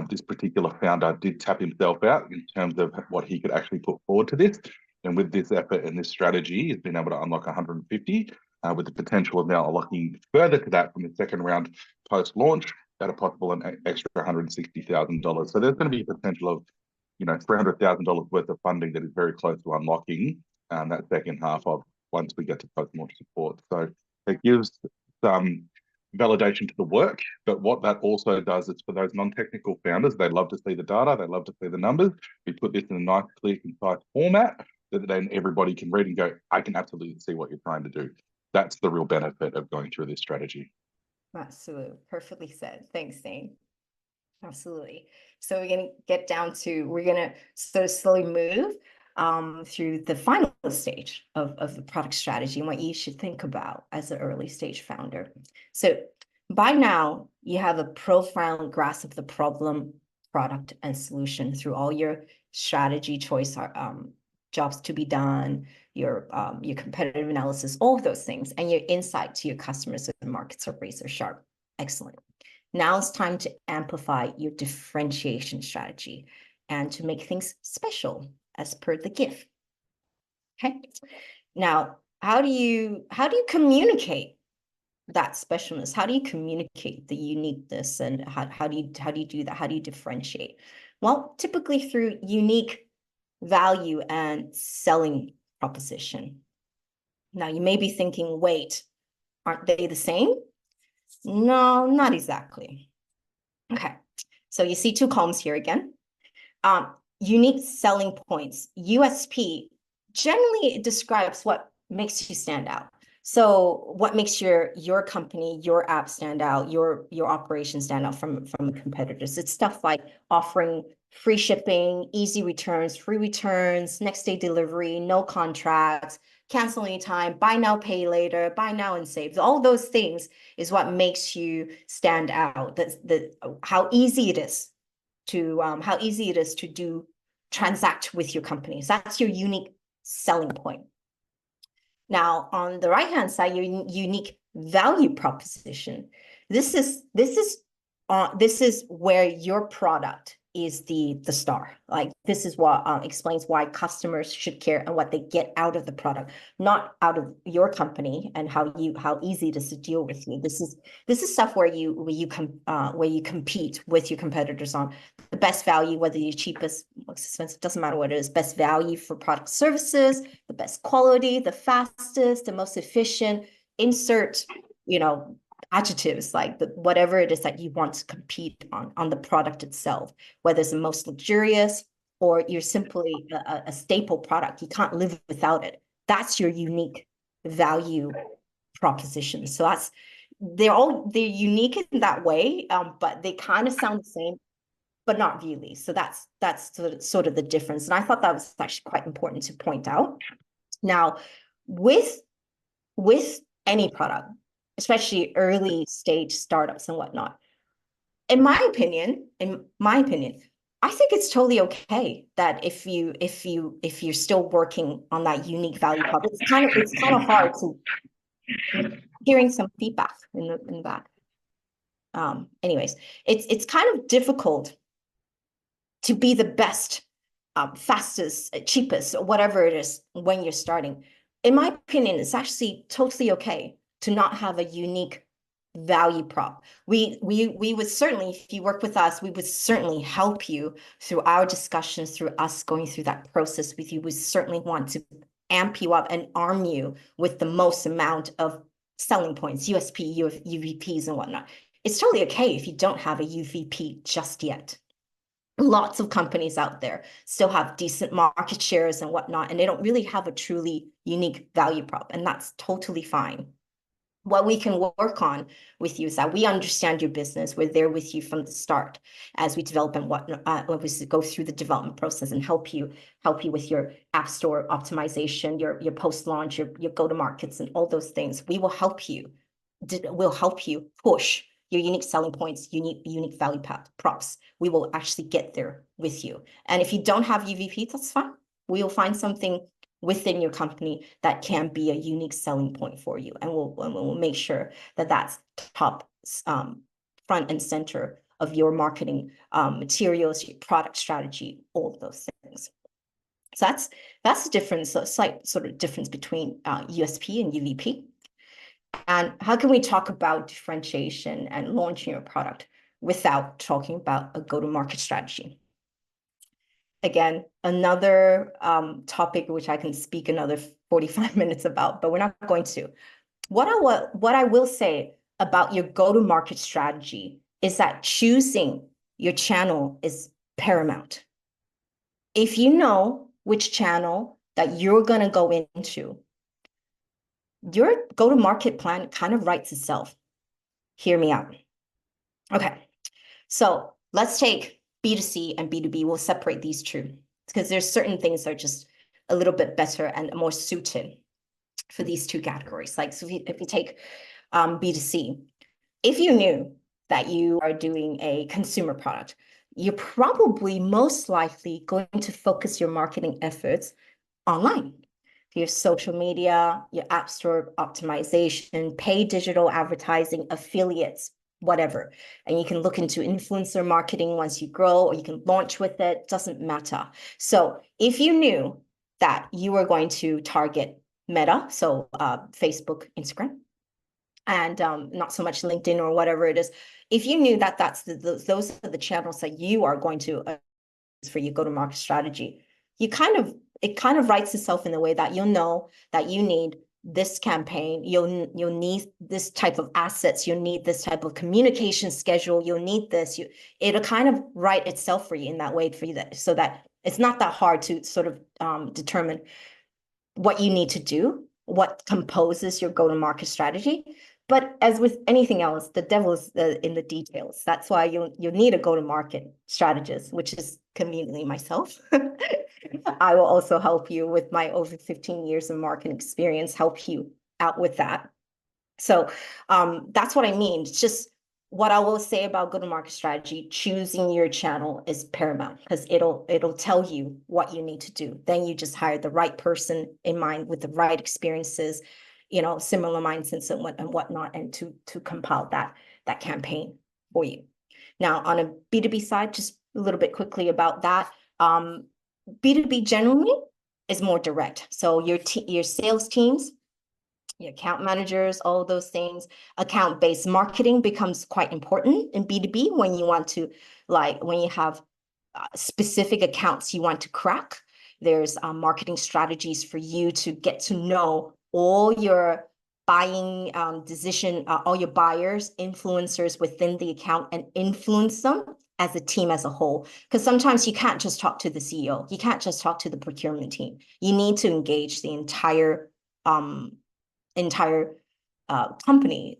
This particular founder did tap himself out in terms of what he could actually put forward to this. And with this effort and this strategy, he's been able to unlock 150, with the potential of now unlocking further to that from the second round post-launch at a possible an extra $160,000. So there's going to be a potential of, $300,000 worth of funding that is very close to unlocking that second half of once we get to post-launch support. So it gives some validation to the work, but what that also does is for those non-technical founders, they love to see the data, they love to see the numbers. We put this in a nice, clear, concise format that then everybody can read and go, I can absolutely see what you're trying to do. That's the real benefit of going through this strategy. Absolutely. Perfectly said. Thanks, Dane. Absolutely. So we're going to sort of slowly move through the final stage of the product strategy and what you should think about as an early stage founder. So by now, you have a profound grasp of the problem, product, and solution through all your strategy choice jobs to be done, your competitive analysis, all of those things, and your insight to your customers and markets are razor sharp. Excellent. Now it's time to amplify your differentiation strategy and to make things special as per the GIF. Okay. Now, how do you communicate that specialness? How do you communicate the uniqueness, and how do you do that? How do you differentiate? Well, typically through unique value and selling proposition. Now, you may be thinking, wait, aren't they the same? No, not exactly. Okay, so you see two columns here again. Unique selling points, USP, generally it describes what makes you stand out. So what makes your company, your app stand out, your operation stand out from competitors? It's stuff like offering free shipping, easy returns, free returns, next day delivery, no contracts, cancel anytime, buy now, pay later, buy now and save. All those things is what makes you stand out. How easy it is to transact with your company. So that's your unique selling point. Now, on the right-hand side, your unique value proposition. This is where your product is the star. Like, this is what explains why customers should care and what they get out of the product, not out of your company and how easy it is to deal with you. This is stuff where you compete with your competitors on the best value, whether you're cheapest, most expensive, doesn't matter what it is, best value for product services, the best quality, the fastest, the most efficient. Insert, adjectives like whatever it is that you want to compete on the product itself, whether it's the most luxurious or you're simply a staple product. You can't live without it. That's your unique value proposition. So they're unique in that way, but they kind of sound the same, but not really. So that's sort of the difference. And I thought that was actually quite important to point out. Now, with any product, especially early stage startups and whatnot, in my opinion, I think it's totally okay that if you're still working on that unique value prop, it's kind of hard to hearing some feedback in the back. Anyways, it's kind of difficult to be the best, fastest, cheapest, or whatever it is when you're starting. In my opinion, it's actually totally okay to not have a unique value prop. We would certainly, if you work with us, we would certainly help you through our discussions, through us going through that process with you. We certainly want to amp you up and arm you with the most amount of selling points, USP, UVPs and whatnot. It's totally okay if you don't have a UVP just yet. Lots of companies out there still have decent market shares and whatnot, and they don't really have a truly unique value prop, and that's totally fine. What we can work on with you is that we understand your business. We're there with you from the start as we develop and we go through the development process and help you with your app store optimization, your post-launch, your go-to-markets, and all those things. We will help you. We'll help you push your unique selling points, unique value props. We will actually get there with you. And if you don't have UVP, that's fine. We will find something within your company that can be a unique selling point for you, and we'll make sure that that's top front and center of your marketing materials, your product strategy, all of those things. So that's the difference, a slight sort of difference between USP and UVP. And how can we talk about differentiation and launching your product without talking about a go-to-market strategy? Again, another topic which I can speak another 45 minutes about, but we're not going to. What I will say about your go-to-market strategy is that choosing your channel is paramount. If you know which channel that you're going to go into, your go-to-market plan kind of writes itself. Hear me out. Okay, so let's take B2C and B2B. We'll separate these two because there's certain things that are just a little bit better and more suited for these two categories. Like, so if you take B2C, if you knew that you are doing a consumer product, you're probably most likely going to focus your marketing efforts online. Your social media, your app store optimization, paid digital advertising, affiliates, whatever. And you can look into influencer marketing once you grow, or you can launch with it, doesn't matter. So if you knew that you were going to target Meta, so Facebook, Instagram, and not so much LinkedIn or whatever it is, if you knew that those are the channels that you are going to for your go-to-market strategy, it kind of writes itself in the way that you'll know that you need this campaign, you'll need this type of assets, you'll need this type of communication schedule, you'll need this. It'll kind of write itself for you in that way for you, that so that it's not that hard to sort of determine what you need to do, what composes your go-to-market strategy. But as with anything else, the devil is in the details. That's why you need a go-to-market strategist, which is conveniently myself. I will also help you with my over 15 years of marketing experience, help you out with that. So that's what I mean. It's just what I will say about go-to-market strategy. Choosing your channel is paramount, because it'll tell you what you need to do. Then you just hire the right person in mind with the right experiences, similar mindsets and whatnot, and to compile that campaign for you. Now, on a B2B side, just a little bit quickly about that. B2B generally is more direct. So your sales teams, your account managers, all those things, account-based marketing becomes quite important in B2B when you want to, when you have specific accounts you want to crack. There's marketing strategies for you to get to know all your buying decision, all your buyers, influencers within the account, and influence them as a team as a whole. Because sometimes you can't just talk to the CEO, you can't just talk to the procurement team. You need to engage the entire company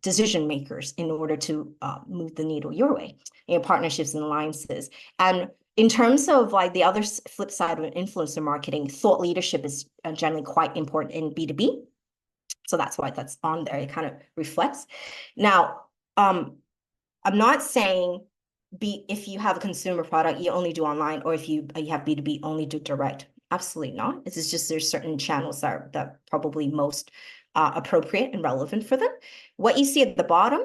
decision makers in order to move the needle your way, partnerships and alliances. And in terms of the other flip side of influencer marketing, thought leadership is generally quite important in B2B. So that's why that's on there. It kind of reflects. Now, I'm not saying if you have a consumer product, you only do online, or if you have B2B, only do direct. Absolutely not. It's just there's certain channels that are probably most appropriate and relevant for them. What you see at the bottom,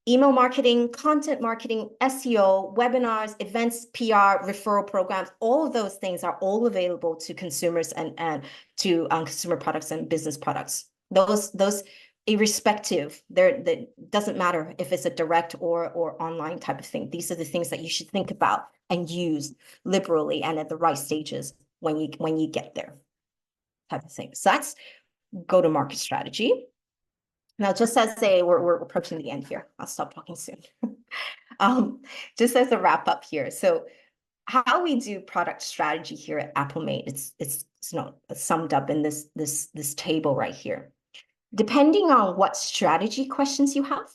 email marketing, content marketing, SEO, webinars, events, PR, referral programs, all of those things are all available to consumers and to consumer products and business products. Those irrespective, that doesn't matter if it's a direct or online type of thing. These are the things that you should think about and use liberally and at the right stages when you get there, type of thing. So that's go-to-market strategy. Now, just as we're approaching the end here, I'll stop talking soon. Just as a wrap up here, so how we do product strategy here at Appomate, it's summed up in this table right here. Depending on what strategy questions you have,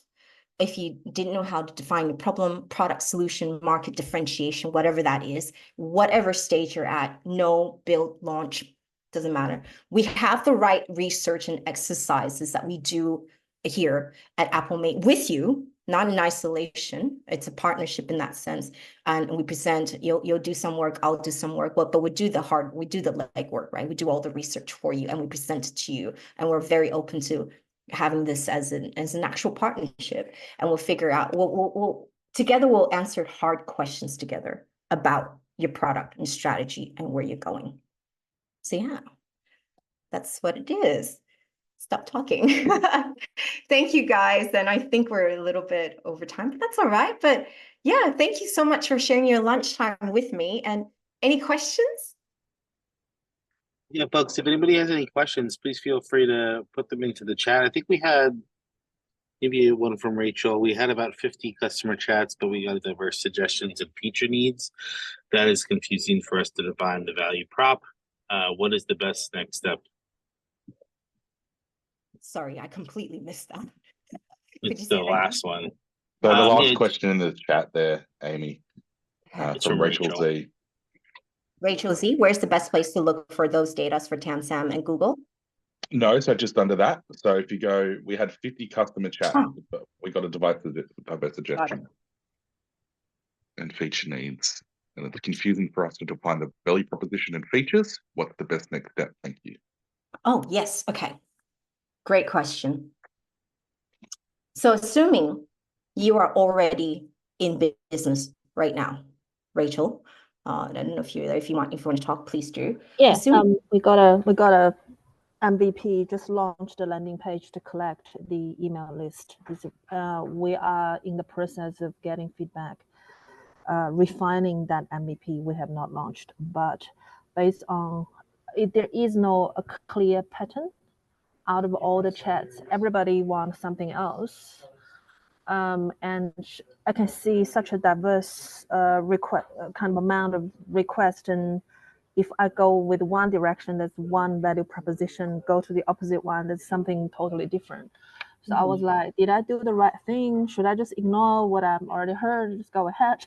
if you didn't know how to define your problem, product, solution, market differentiation, whatever that is, whatever stage you're at, know, build, launch, doesn't matter. We have the right research and exercises that we do here at Appomate with you, not in isolation. It's a partnership in that sense. And we present, you'll do some work, I'll do some work, but we do the legwork, right? We do all the research for you and we present it to you. And we're very open to having this as an actual partnership. And we'll figure out, together we'll answer hard questions together about your product and strategy and where you're going. So yeah, that's what it is. Stop talking. Thank you, guys. And I think we're a little bit over time, but that's all right. But yeah, thank you so much for sharing your lunchtime with me. And any questions? Yeah, folks, if anybody has any questions, please feel free to put them into the chat. I think we had maybe one from Rachel. We had about 50 customer chats, but we got diverse suggestions and feature needs. That is confusing for us to define the value prop. What is the best next step? Sorry, I completely missed that. It's the last one. So the last question in the chat there, Amy, from Rachel Z. Rachel Z, where's the best place to look for those data for TAMSAM and Google? No, so just under that. So if you go, we had 50 customer chats, but we got a device suggestion and feature needs. and it's confusing for us to define the value proposition and features. What's the best next step? Thank you. Oh, yes. Okay. Great question. So assuming you are already in business right now, Rachel, I don't know if you want to talk, please do. Yeah, Assuming we got a MVP just launched a landing page to collect the email list. We are in the process of getting feedback, refining that MVP. We have not launched, but based on it, there is no a clear pattern out of all the chats. Everybody wants something else. And I can see such a diverse request, kind of amount of requests, and if I go with one direction, that's one value proposition. Go to the opposite one, that's something totally different. So I was like, did I do the right thing? Should I just ignore what I've already heard? Just go ahead.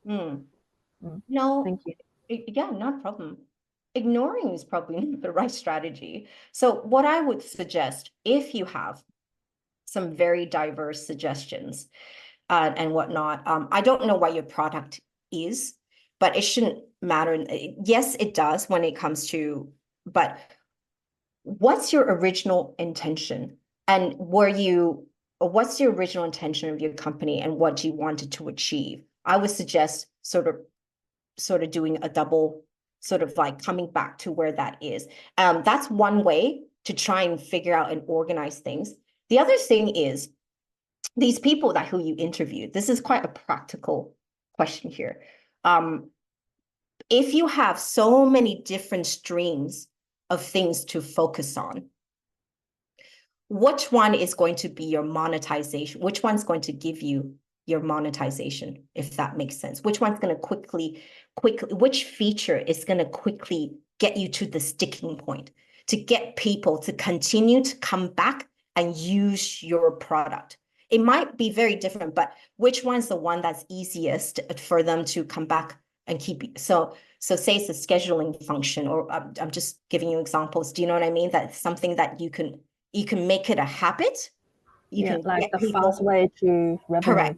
No, Thank you. yeah, not a problem. Ignoring is probably not the right strategy. So what I would suggest, if you have some very diverse suggestions and whatnot, I don't know what your product is, but it shouldn't matter. Yes, it does when it comes to, but what's your original intention? And what's the original intention of your company and what you wanted to achieve? I would suggest sort of doing a double, sort of like coming back to where that is. That's one way to try and figure out and organize things. The other thing is these people who you interviewed, this is quite a practical question here. If you have so many different streams of things to focus on, which one is going to be your monetization? Which one's going to give you your monetization, if that makes sense? Which one's going to quickly, which feature is going to quickly get you to the sticking point to get people to continue to come back and use your product? It might be very different, but which one's the one that's easiest for them to come back and keep? So say it's a scheduling function, or I'm just giving you examples. Do you know what I mean? That's something that you can make it a habit. You can like get the people. fast way to revenue.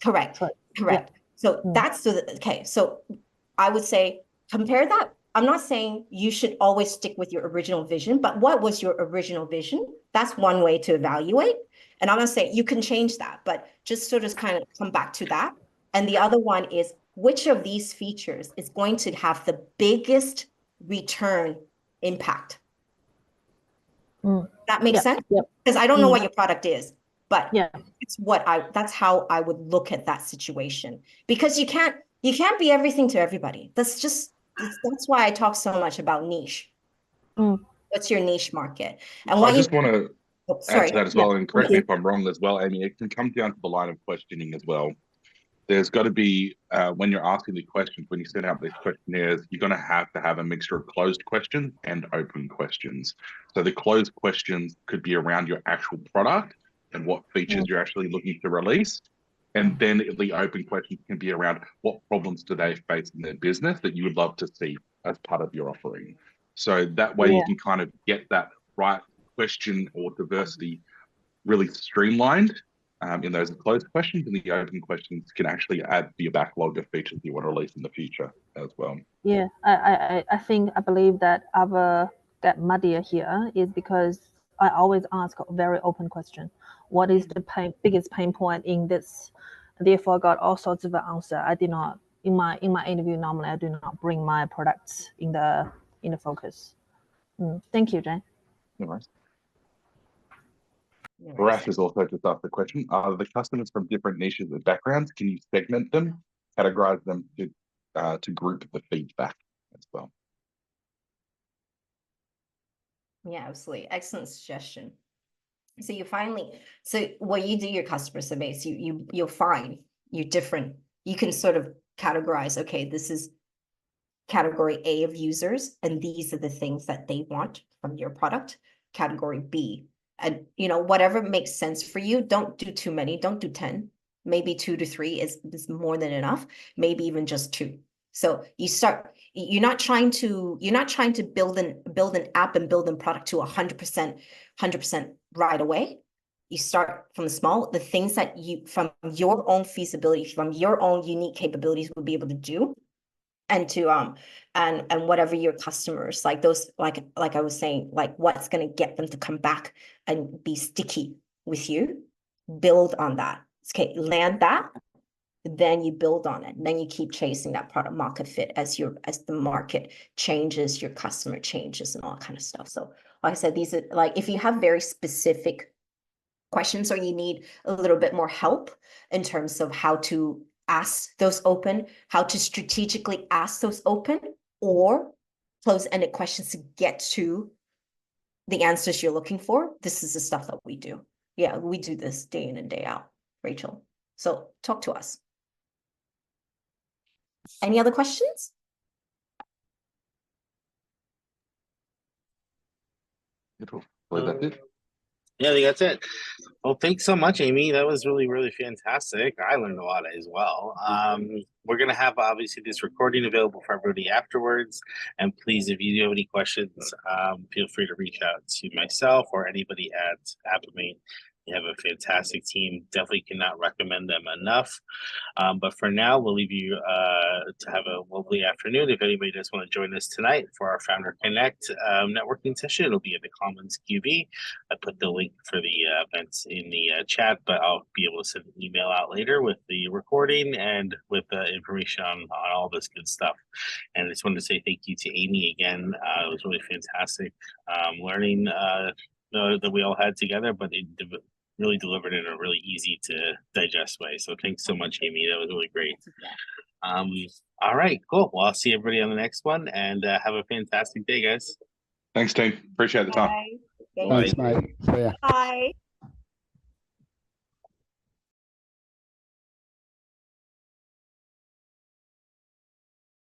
Correct. Yeah. So that's okay. So I would say compare that. I'm not saying you should always stick with your original vision, but what was your original vision? That's one way to evaluate. And I'm not saying you can change that, but just sort of kind of come back to that. And the other one is, which of these features is going to have the biggest return impact? That makes sense? Because I don't know what your product is, but that's how I would look at that situation. Because you can't be everything to everybody. That's why I talk so much about niche. What's your niche market? And I just want to add to that as well, and correct me if I'm wrong as well, Amy. It can come down to the line of questioning as well. There's got to be, when you're asking the questions, when you send out these questionnaires, you're going to have a mixture of closed questions and open questions. So the closed questions could be around your actual product and what features you're actually looking to release. And then the open questions can be around what problems do they face in their business that you would love to see as part of your offering. So that way you can kind of get that right question or diversity really streamlined in those closed questions, and the open questions can actually add to your backlog of features you want to release in the future as well. Yeah, I believe that our get muddier here is because I always ask a very open question. What is the biggest pain point in this? Therefore, I got all sorts of answer. I did not in my interview. Normally, I do not bring my products in the focus. Thank you, Jane. No worries. Barath has also just asked the question: are the customers from different niches and backgrounds? Can you segment them, categorize them to group the feedback as well? Yeah, absolutely. Excellent suggestion. So when you do your customer surveys, you'll find you're different. You can sort of categorize, okay, this is category A of users, and these are the things that they want from your product. Category B, and whatever makes sense for you. Don't do too many. Don't do 10. Maybe 2 to 3 is more than enough. Maybe even just 2. So you're not trying to build an app and build a product to 100% right away. you start from small, the things that you, from your own feasibility, from your own unique capabilities will be able to do. And to and whatever your customers, like those, like I was saying, like what's going to get them to come back and be sticky with you, build on that. Okay, land that, then you build on it, and then you keep chasing that product market fit as the market changes, your customer changes, and all that kind of stuff. So like I said, these are like, if you have very specific questions or you need a little bit more help in terms of how to ask those open, how to strategically ask those open or close-ended questions to get to the answers you're looking for, this is the stuff that we do. Yeah, we do this day in and day out, Rachel. So talk to us. Any other questions? Beautiful. Well, that's it. Yeah, I think that's it. Well, thanks so much, Amy. That was really, really fantastic. I learned a lot as well. We're going to have obviously this recording available for everybody afterwards. And please, if you do have any questions, feel free to reach out to myself or anybody at Appomate. They have a fantastic team. Definitely cannot recommend them enough. But for now, we'll leave you to have a lovely afternoon. If anybody does want to join us tonight for our Founder Connect networking session, it'll be at the Commons QB. I put the link for the events in the chat, but I'll be able to send an email out later with the recording and with the information on all this good stuff. And I just wanted to say thank you to Amy again. It was really fantastic learning that we all had together, but it really delivered in a really easy to digest way. So thanks so much, Amy. That was really great. All right, cool. Well, I'll see everybody on the next one, and have a fantastic day, guys. Thanks, team. Appreciate the time. Bye. Thanks, mate. See ya. Bye.